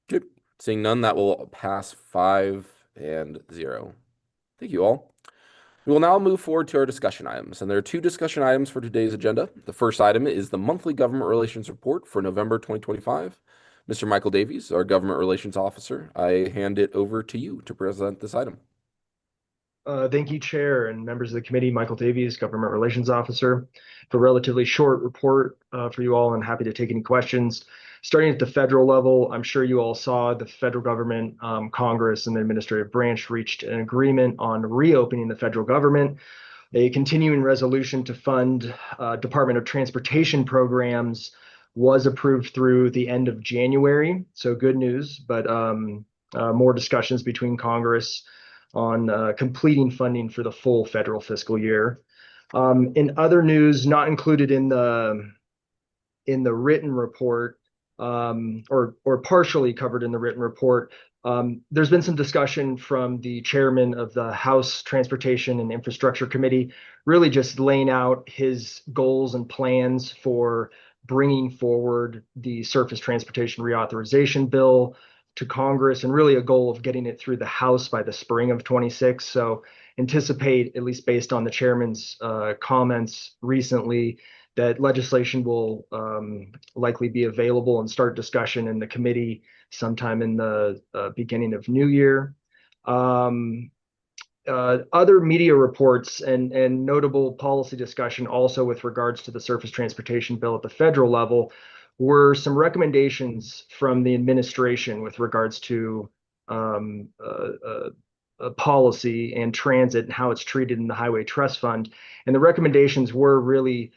Good. Seeing none, that will pass 5-0. Thank you all. We will now move forward to our discussion items, and there are 2 discussion items for today's agenda. The first item is the monthly government relations report for November 2025. Mr. Michael Davies, our government relations officer, I hand it over to you to present this item. Thank you, Chair and members of the committee. Michael Davies, Government Relations Officer. For a relatively short report for you all, and happy to take any questions. Starting at the federal level, I'm sure you all saw the federal government, Congress, and the administrative branch reached an agreement on reopening the federal government, a continuing resolution to fund Department of Transportation programs was approved through the end of January. So good news, but more discussions between Congress on completing funding for the full federal fiscal year. In other news, not included in the written report, or partially covered in the written report, there's been some discussion from the chairman of the House Transportation and Infrastructure Committee, really just laying out his goals and plans for bringing forward the Surface Transportation Reauthorization Bill to Congress, and really a goal of getting it through the House by the spring of 26. So anticipate, at least based on the chairman's comments recently, that legislation will likely be available and start discussion in the committee sometime in the beginning of New Year. Other media reports and notable policy discussion also with regards to the Surface Transportation Bill at the federal level were some recommendations from the administration with regards to policy and transit and how it's treated in the Highway Trust Fund. And the recommendations were really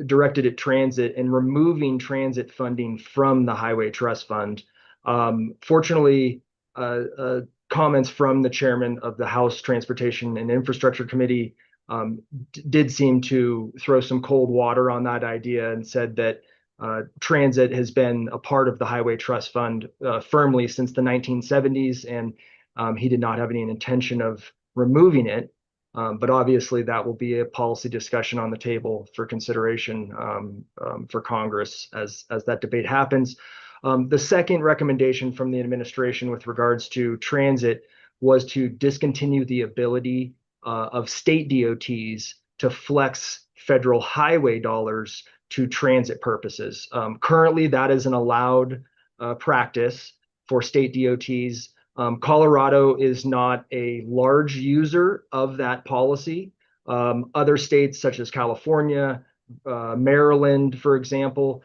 directed at transit and removing transit funding from the Highway Trust Fund. Fortunately, comments from the chairman of the House Transportation and Infrastructure Committee did seem to throw some cold water on that idea and said that transit has been a part of the Highway Trust Fund firmly since the 1970s, and he did not have any intention of removing it. But obviously that will be a policy discussion on the table for consideration for Congress as that debate happens. The second recommendation from the administration with regards to transit was to discontinue the ability of state DOTs to flex federal highway dollars to transit purposes. Currently, that is an allowed practice for state DOTs. Colorado is not a large user of that policy. Other states such as California, Maryland, for example,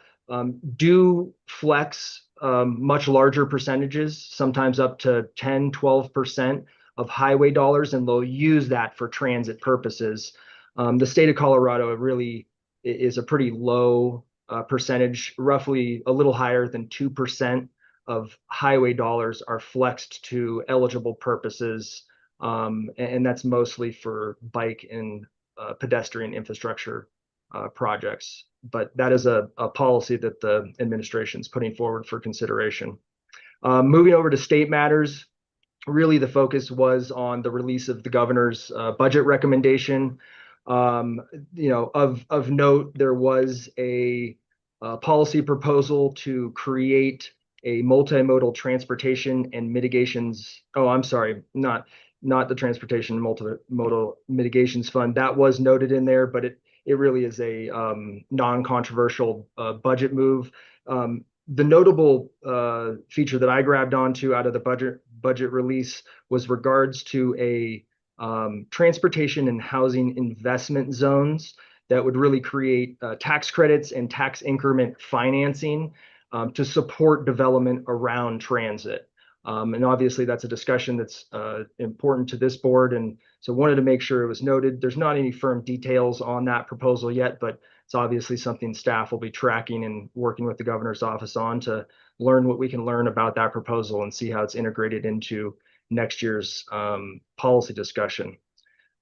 do flex much larger percentages, sometimes up to 10, 12% of highway dollars, and they'll use that for transit purposes. The state of Colorado really is a pretty low percentage, roughly a little higher than 2% of highway dollars are flexed to eligible purposes, and that's mostly for bike and pedestrian infrastructure projects. But that is a policy that the administration is putting forward for consideration. Moving over to state matters, really the focus was on the release of the governor's budget recommendation. Of note, there was a policy proposal to create a multimodal transportation and mitigations. Oh, I'm sorry, not the transportation multimodal mitigations fund. That was noted in there, but it really is a non-controversial budget move. The notable feature that I grabbed onto out of the budget release was regards to a transportation and housing investment zones that would really create tax credits and tax increment financing to support development around transit. And obviously that's a discussion that's important to this board. And so wanted to make sure it was noted. There's not any firm details on that proposal yet, but it's obviously something staff will be tracking and working with the governor's office on to learn what we can learn about that proposal and see how it's integrated into next year's policy discussion.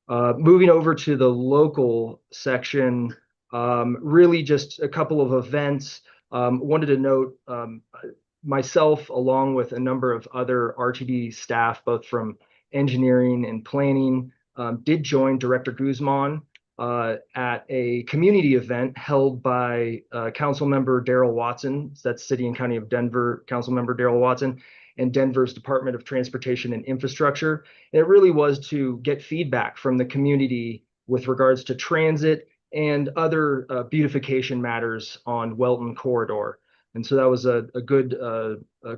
Moving over to the local section, really just a couple of events. Wanted to note myself, along with a number of other RTD staff, both from engineering and planning, did join Director Guzman at a community event held by Councilmember Darrell Watson. That's City and County of Denver Councilmember Darrell Watson, and Denver's Department of Transportation and Infrastructure. And it really was to get feedback from the community with regards to transit and other beautification matters on Welton Corridor. And so that was a good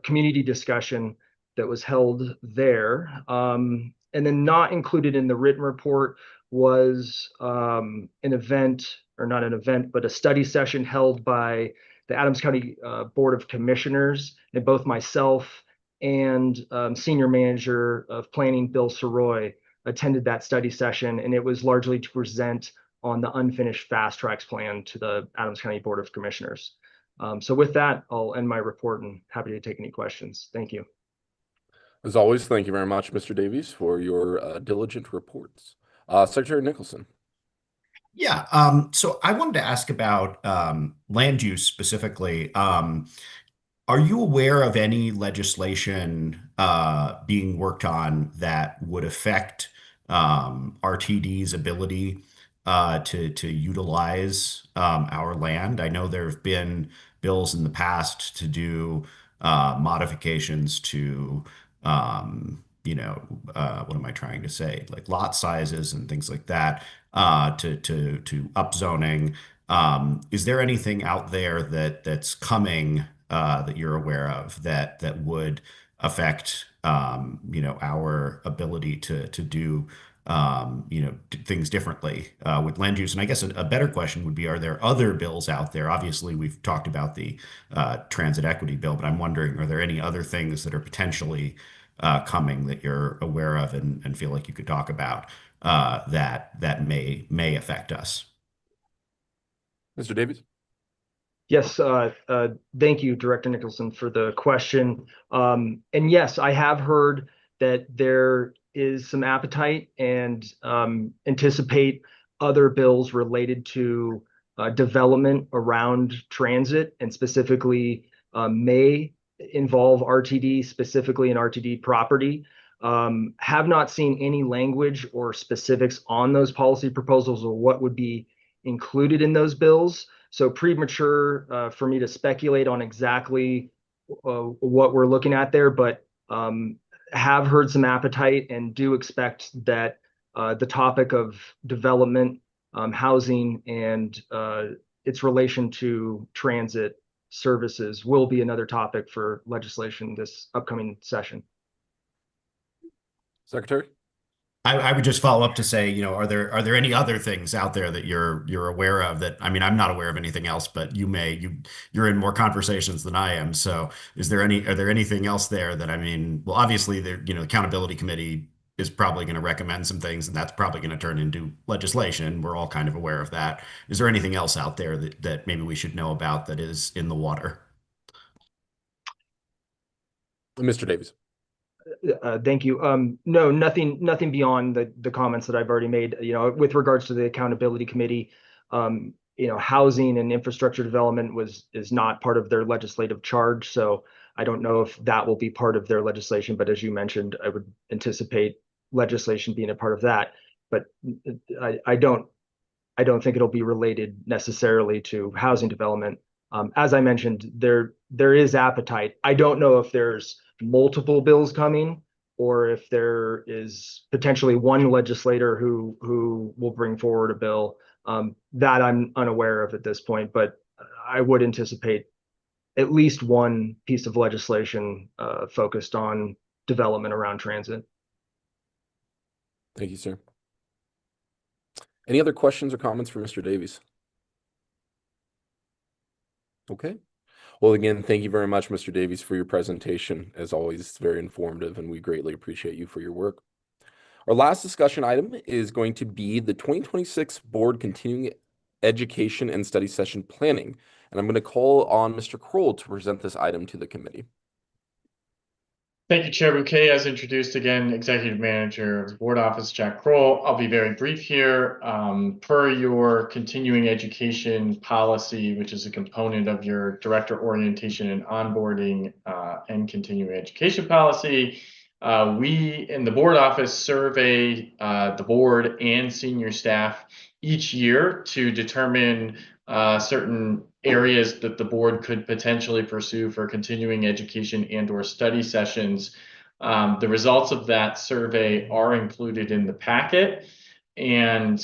community discussion that was held there. And then not included in the written report was an event, or not an event, but a study session held by the Adams County Board of Commissioners, and both myself and Senior Manager of Planning, Bill Soroy, attended that study session, and it was largely to present on the unfinished fast tracks plan to the Adams County Board of Commissioners. So with that, I'll end my report and happy to take any questions. Thank you. As always, thank you very much, Mr. Davies, for your diligent reports. Secretary Nicholson. Yeah, so I wanted to ask about land use specifically. Are you aware of any legislation being worked on that would affect RTD's ability to utilize our land? I know there have been bills in the past to do modifications to, what am I trying to say? Like lot sizes and things like that to upzoning. Is there anything out there that's coming that you're aware of that would affect our ability to do things differently with land use? And I guess a better question would be, are there other bills out there? Obviously, we've talked about the transit equity bill, but I'm wondering, are there any other things that are potentially coming that you're aware of and feel like you could talk about that may affect us? Mr. Davies? Yes, thank you, Director Nicholson, for the question. And yes, I have heard that there is some appetite and anticipate other bills related to development around transit, and specifically may involve RTD, specifically in RTD property. Have not seen any language or specifics on those policy proposals or what would be included in those bills. So premature for me to speculate on exactly what we're looking at there, but have heard some appetite and do expect that the topic of development, housing, and its relation to transit services will be another topic for legislation this upcoming session. Secretary? I would just follow up to say, are there any other things out there that you're aware of that, I mean, I'm not aware of anything else, but you're in more conversations than I am. So are there anything else there that, I mean, well, obviously the accountability committee is probably going to recommend some things, and that's probably going to turn into legislation. We're all kind of aware of that. Is there anything else out there that maybe we should know about that is in the water? Mr. Davies? Thank you. No, nothing beyond the comments that I've already made. With regards to the accountability committee, housing and infrastructure development is not part of their legislative charge. So I don't know if that will be part of their legislation. But as you mentioned, I would anticipate legislation being a part of that. But I don't think it'll be related necessarily to housing development. As I mentioned, there is appetite. I don't know if there's multiple bills coming, or if there is potentially one legislator who will bring forward a bill that I'm unaware of at this point, but I would anticipate at least one piece of legislation focused on development around transit. Thank you, sir. Any other questions or comments for Mr. Davies? Okay. Well, again, thank you very much, Mr. Davies, for your presentation. As always, it's very informative, and we greatly appreciate you for your work. Our last discussion item is going to be the 2026 Board Continuing Education and Study Session Planning. And I'm going to call on Mr. Kroll to present this item to the committee. Thank you, Chair Bouquet. As introduced again, Executive Manager of the Board Office, Jack Kroll. I'll be very brief here. Per your continuing education policy, which is a component of your Director Orientation and Onboarding and Continuing Education policy, we in the Board Office survey the board and senior staff each year to determine certain areas that the board could potentially pursue for continuing education and/or study sessions. The results of that survey are included in the packet. And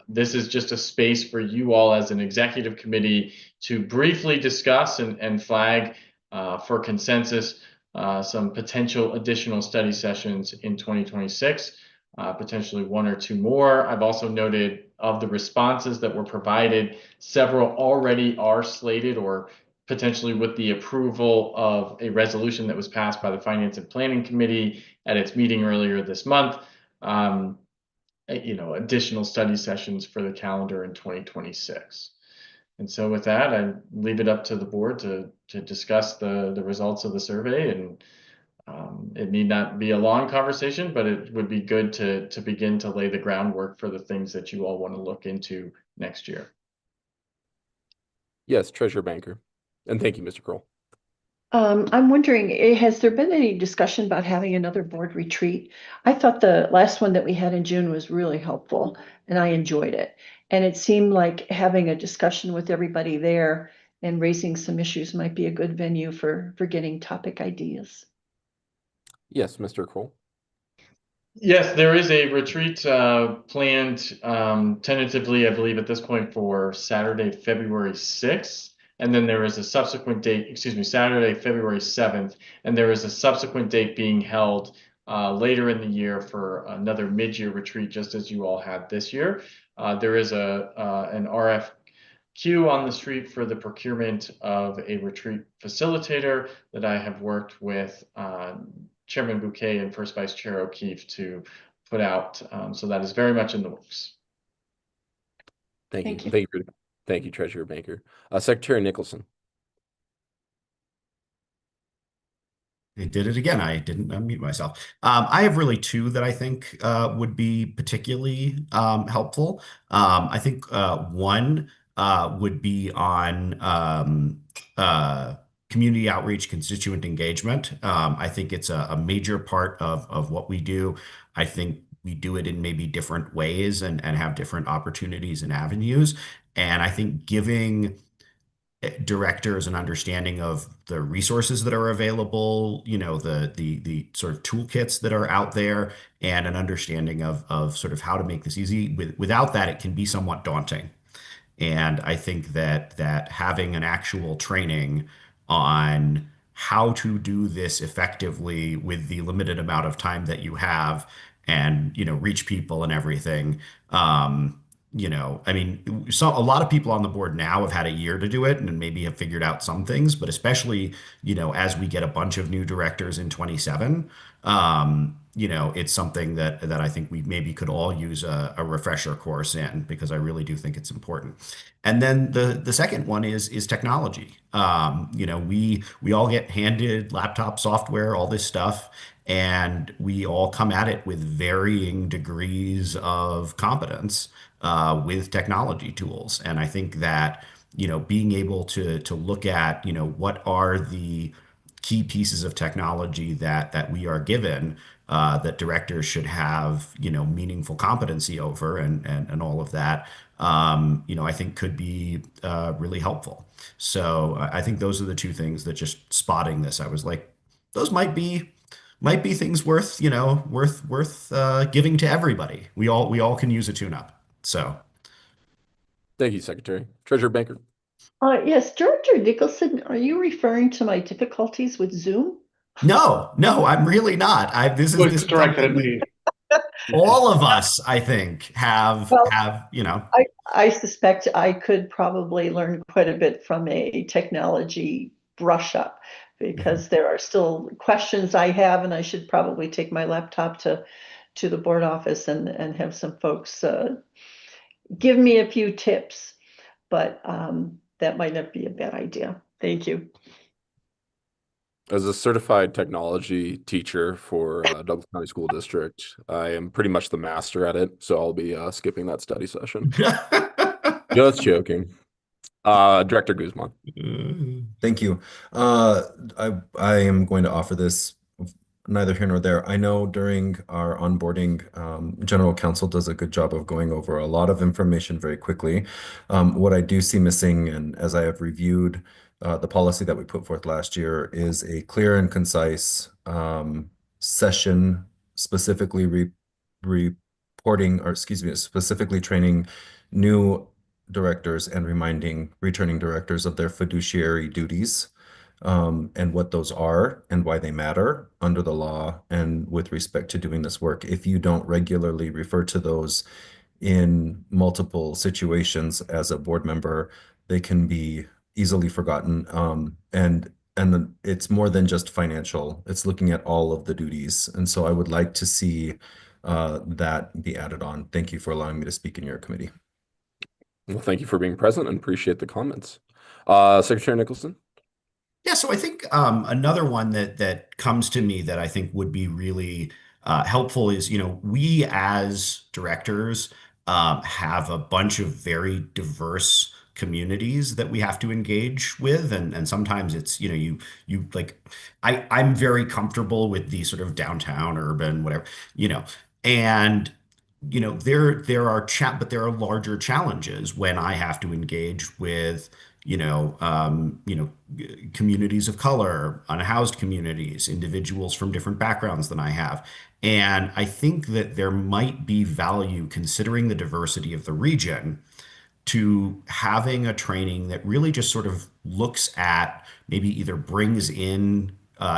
this is just a space for you all as an executive committee to briefly discuss and flag for consensus some potential additional study sessions in 2026, potentially one or two more. I've also noted of the responses that were provided, several already are slated or potentially with the approval of a resolution that was passed by the Finance and Planning Committee at its meeting earlier this month. Additional study sessions for the calendar in 2026. And so with that, I leave it up to the board to discuss the results of the survey. And it need not be a long conversation, but it would be good to begin to lay the groundwork for the things that you all want to look into next year. Yes, Treasurer Banker. And thank you, Mr. Kroll. I'm wondering, has there been any discussion about having another board retreat? I thought the last one that we had in June was really helpful and I enjoyed it. And it seemed like having a discussion with everybody there and raising some issues might be a good venue for getting topic ideas. Yes, Mr. Kroll. Yes, there is a retreat planned tentatively, I believe, at this point for Saturday, February 6th. And then there is a subsequent date, excuse me, Saturday, February 7th. And there is a subsequent date being held later in the year for another mid-year retreat, just as you all had this year. There is an RFQ on the street for the procurement of a retreat facilitator that I have worked with Chairman Bouquet and First Vice Chair O'Keefe to put out. So that is very much in the works. Thank you. Thank you, Treasurer Banker. Secretary Nicholson. I did it again. I didn't unmute myself. I have really two that I think would be particularly helpful. I think one would be on community outreach, constituent engagement. I think it's a major part of what we do. I think we do it in maybe different ways and have different opportunities and avenues. And I think giving directors an understanding of the resources that are available, the sort of toolkits that are out there, and an understanding of sort of how to make this easy. Without that, it can be somewhat daunting. And I think that having an actual training on how to do this effectively with the limited amount of time that you have and, reach people and everything, a lot of people on the board now have had a year to do it and maybe have figured out some things, but especially, as we get a bunch of new directors in 27, it's something that I think we maybe could all use a refresher course in, because I really do think it's important. And then the second one is technology. We all get handed laptop software, all this stuff, and we all come at it with varying degrees of competence with technology tools. And I think that, being able to look at, what are the key pieces of technology that we are given, that directors should have, meaningful competency over and all of that, I think could be really helpful. So I think those are the two things that, just spotting this, I was like, those might be things worth giving to everybody. We all can use a tune-up. So thank you, Secretary. Treasurer Banker. Yes, Director Nicholson, are you referring to my difficulties with Zoom? No, I'm really not. This is directed at me. All of us, I think, have. I suspect I could probably learn quite a bit from a technology brush up, because there are still questions I have, and I should probably take my laptop to the board office and have some folks give me a few tips, but that might not be a bad idea. Thank you. As a certified technology teacher for Douglas County School District, I am pretty much the master at it, so I'll be skipping that study session. Just joking. Director Guzman. Thank you. I am going to offer this, neither here nor there. I know during our onboarding, General Counsel does a good job of going over a lot of information very quickly. What I do see missing, and as I have reviewed the policy that we put forth last year, is a clear and concise session specifically reporting, or excuse me, specifically training new directors and reminding returning directors of their fiduciary duties, and what those are and why they matter under the law and with respect to doing this work. If you don't regularly refer to those in multiple situations as a board member, they can be easily forgotten. And it's more than just financial. It's looking at all of the duties. And so I would like to see that be added on. Thank you for allowing me to speak in your committee. Well, thank you for being present and appreciate the comments. Secretary Nicholson? Yeah, so I think another one that comes to me that I think would be really helpful is, we as directors have a bunch of very diverse communities that we have to engage with, and sometimes it's, you like, I'm very comfortable with the sort of downtown urban whatever, and but there are larger challenges when I have to engage with communities of color, unhoused communities, individuals from different backgrounds than I have. And I think that there might be value, considering the diversity of the region, to having a training that really just sort of looks at, maybe either brings in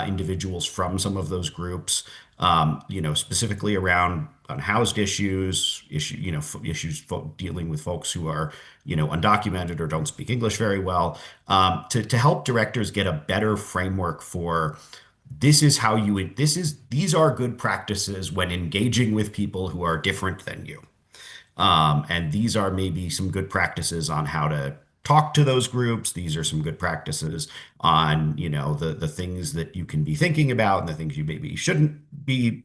individuals from some of those groups, specifically around unhoused issues dealing with folks who are, undocumented or don't speak English very well, to help directors get a better framework for these are good practices when engaging with people who are different than you. And these are maybe some good practices on how to talk to those groups. These are some good practices on, the things that you can be thinking about and the things you maybe shouldn't be,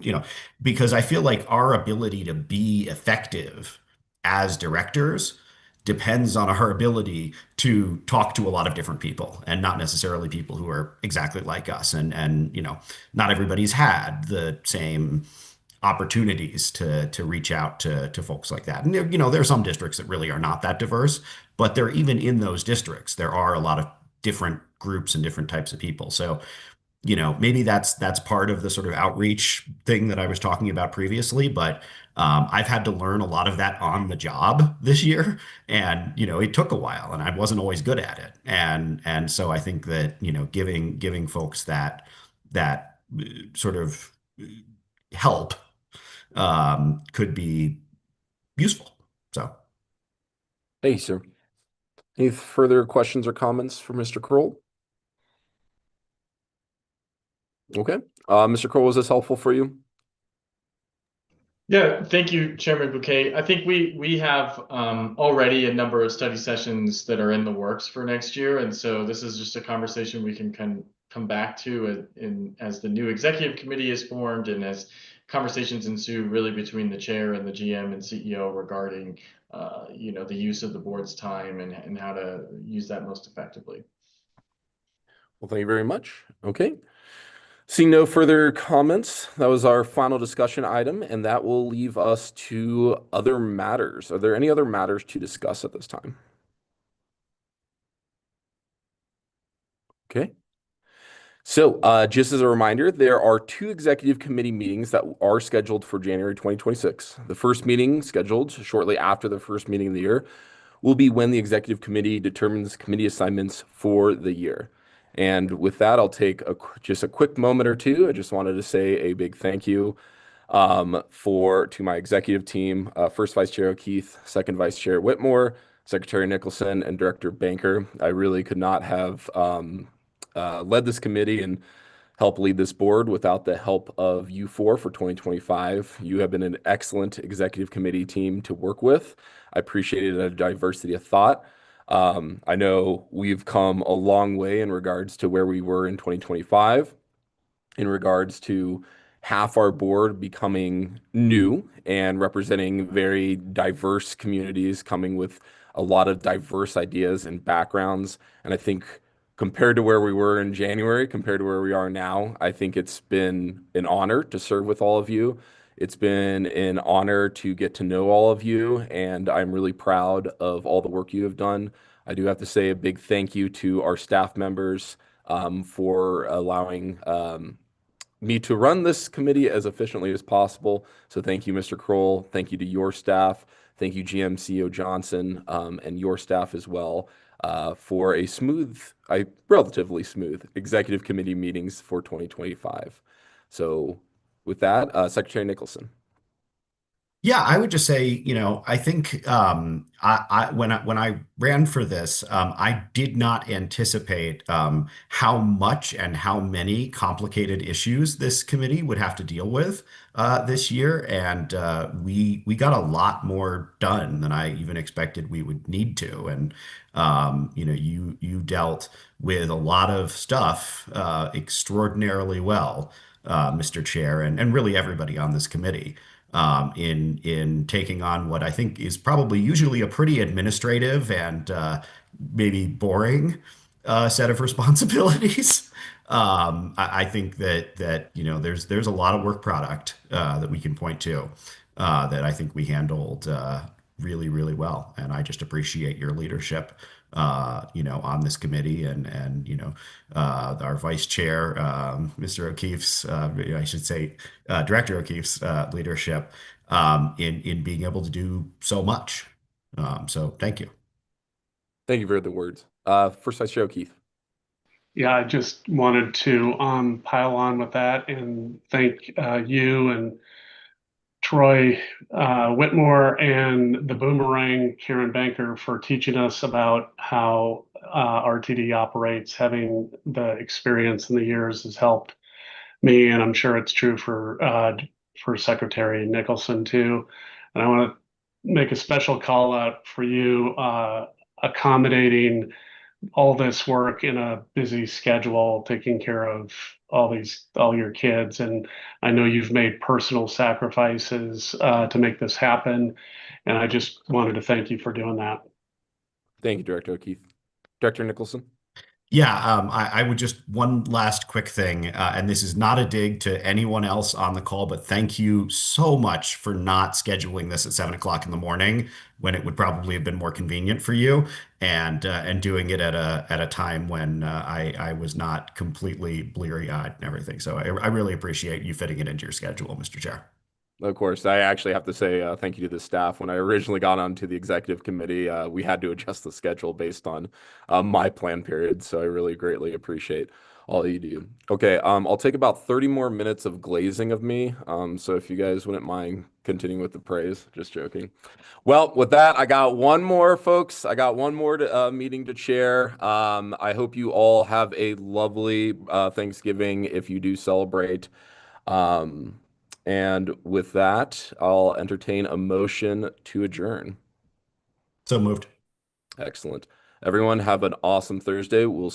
because I feel like our ability to be effective as directors depends on our ability to talk to a lot of different people, and not necessarily people who are exactly like us. And not everybody's had the same opportunities to reach out to folks like that. And there are some districts that really are not that diverse, but they're even in those districts, there are a lot of different groups and different types of people. So, maybe that's part of the sort of outreach thing that I was talking about previously, but I've had to learn a lot of that on the job this year, and it took a while, and I wasn't always good at it. And so I think that giving folks that sort of help could be useful. So, Hey, sir. Any further questions or comments for Mr. Kroll? Okay. Mr. Kroll, was this helpful for you? Yeah, thank you, Chairman Bouquet. I think we have already a number of study sessions that are in the works for next year, and so this is just a conversation we can come back to as the new executive committee is formed, and as conversations ensue really between the chair and the GM and CEO regarding the use of the board's time and how to use that most effectively. Well, thank you very much. Okay. Seeing no further comments, that was our final discussion item, and that will leave us to other matters. Are there any other matters to discuss at this time? Okay. So just as a reminder, there are 2 executive committee meetings that are scheduled for January 2026. The first meeting, scheduled shortly after the first meeting of the year, will be when the executive committee determines committee assignments for the year. And with that, I'll take just a quick moment or two. I just wanted to say a big thank you to my executive team, First Vice Chair O'Keefe, Second Vice Chair Whitmore, Secretary Nicholson, and Director Banker. I really could not have led this committee and help lead this board without the help of you four for 2025. You have been an excellent executive committee team to work with. I appreciated a diversity of thought. I know we've come a long way in regards to where we were in 2025, in regards to half our board becoming new and representing very diverse communities, coming with a lot of diverse ideas and backgrounds. And I think compared to where we were in January, compared to where we are now, I think it's been an honor to serve with all of you. It's been an honor to get to know all of you, and I'm really proud of all the work you have done. I do have to say a big thank you to our staff members for allowing me to run this committee as efficiently as possible. So thank you, Mr. Kroll. Thank you to your staff. Thank you, GM CEO Johnson, and your staff as well for relatively smooth executive committee meetings for 2025. So with that, Secretary Nicholson. Yeah, I would just say, I think when I ran for this, I did not anticipate how much and how many complicated issues this committee would have to deal with this year, and we got a lot more done than I even expected we would need to. And you dealt with a lot of stuff extraordinarily well, Mr. Chair, and really everybody on this committee in taking on what I think is probably usually a pretty administrative and maybe boring set of responsibilities. I think that there's a lot of work product that we can point to that I think we handled really, really well, and I just appreciate your leadership. On this committee, and our vice chair, Mr. O'Keefe's, I should say, Director O'Keefe's leadership in being able to do so much. So thank you. Thank you for the words. First Vice Chair O'Keefe. Yeah, I just wanted to pile on with that and thank you and Troy Whitmore and the Boomerang, Karen Banker, for teaching us about how RTD operates. Having the experience in the years has helped me, and I'm sure it's true for Secretary Nicholson too. And I want to make a special call out for you accommodating all this work in a busy schedule, taking care of all your kids. And I know you've made personal sacrifices to make this happen. And I just wanted to thank you for doing that. Thank you, Director O'Keefe. Director Nicholson. Yeah, I would just one last quick thing, and this is not a dig to anyone else on the call, but thank you so much for not scheduling this at 7 o'clock in the morning when it would probably have been more convenient for you, and doing it at a time when I was not completely bleary-eyed and everything. So I really appreciate you fitting it into your schedule, Mr. Chair. Of course, I actually have to say thank you to the staff. When I originally got onto the executive committee, we had to adjust the schedule based on my plan period. So I really greatly appreciate all you do. Okay, I'll take about 30 more minutes of glazing of me. So if you guys wouldn't mind continuing with the praise, just joking. Well, with that, I got one more, folks. I got one more meeting to chair. I hope you all have a lovely Thanksgiving if you do celebrate. And with that, I'll entertain a motion to adjourn. So moved. Excellent. Everyone have an awesome Thursday. We'll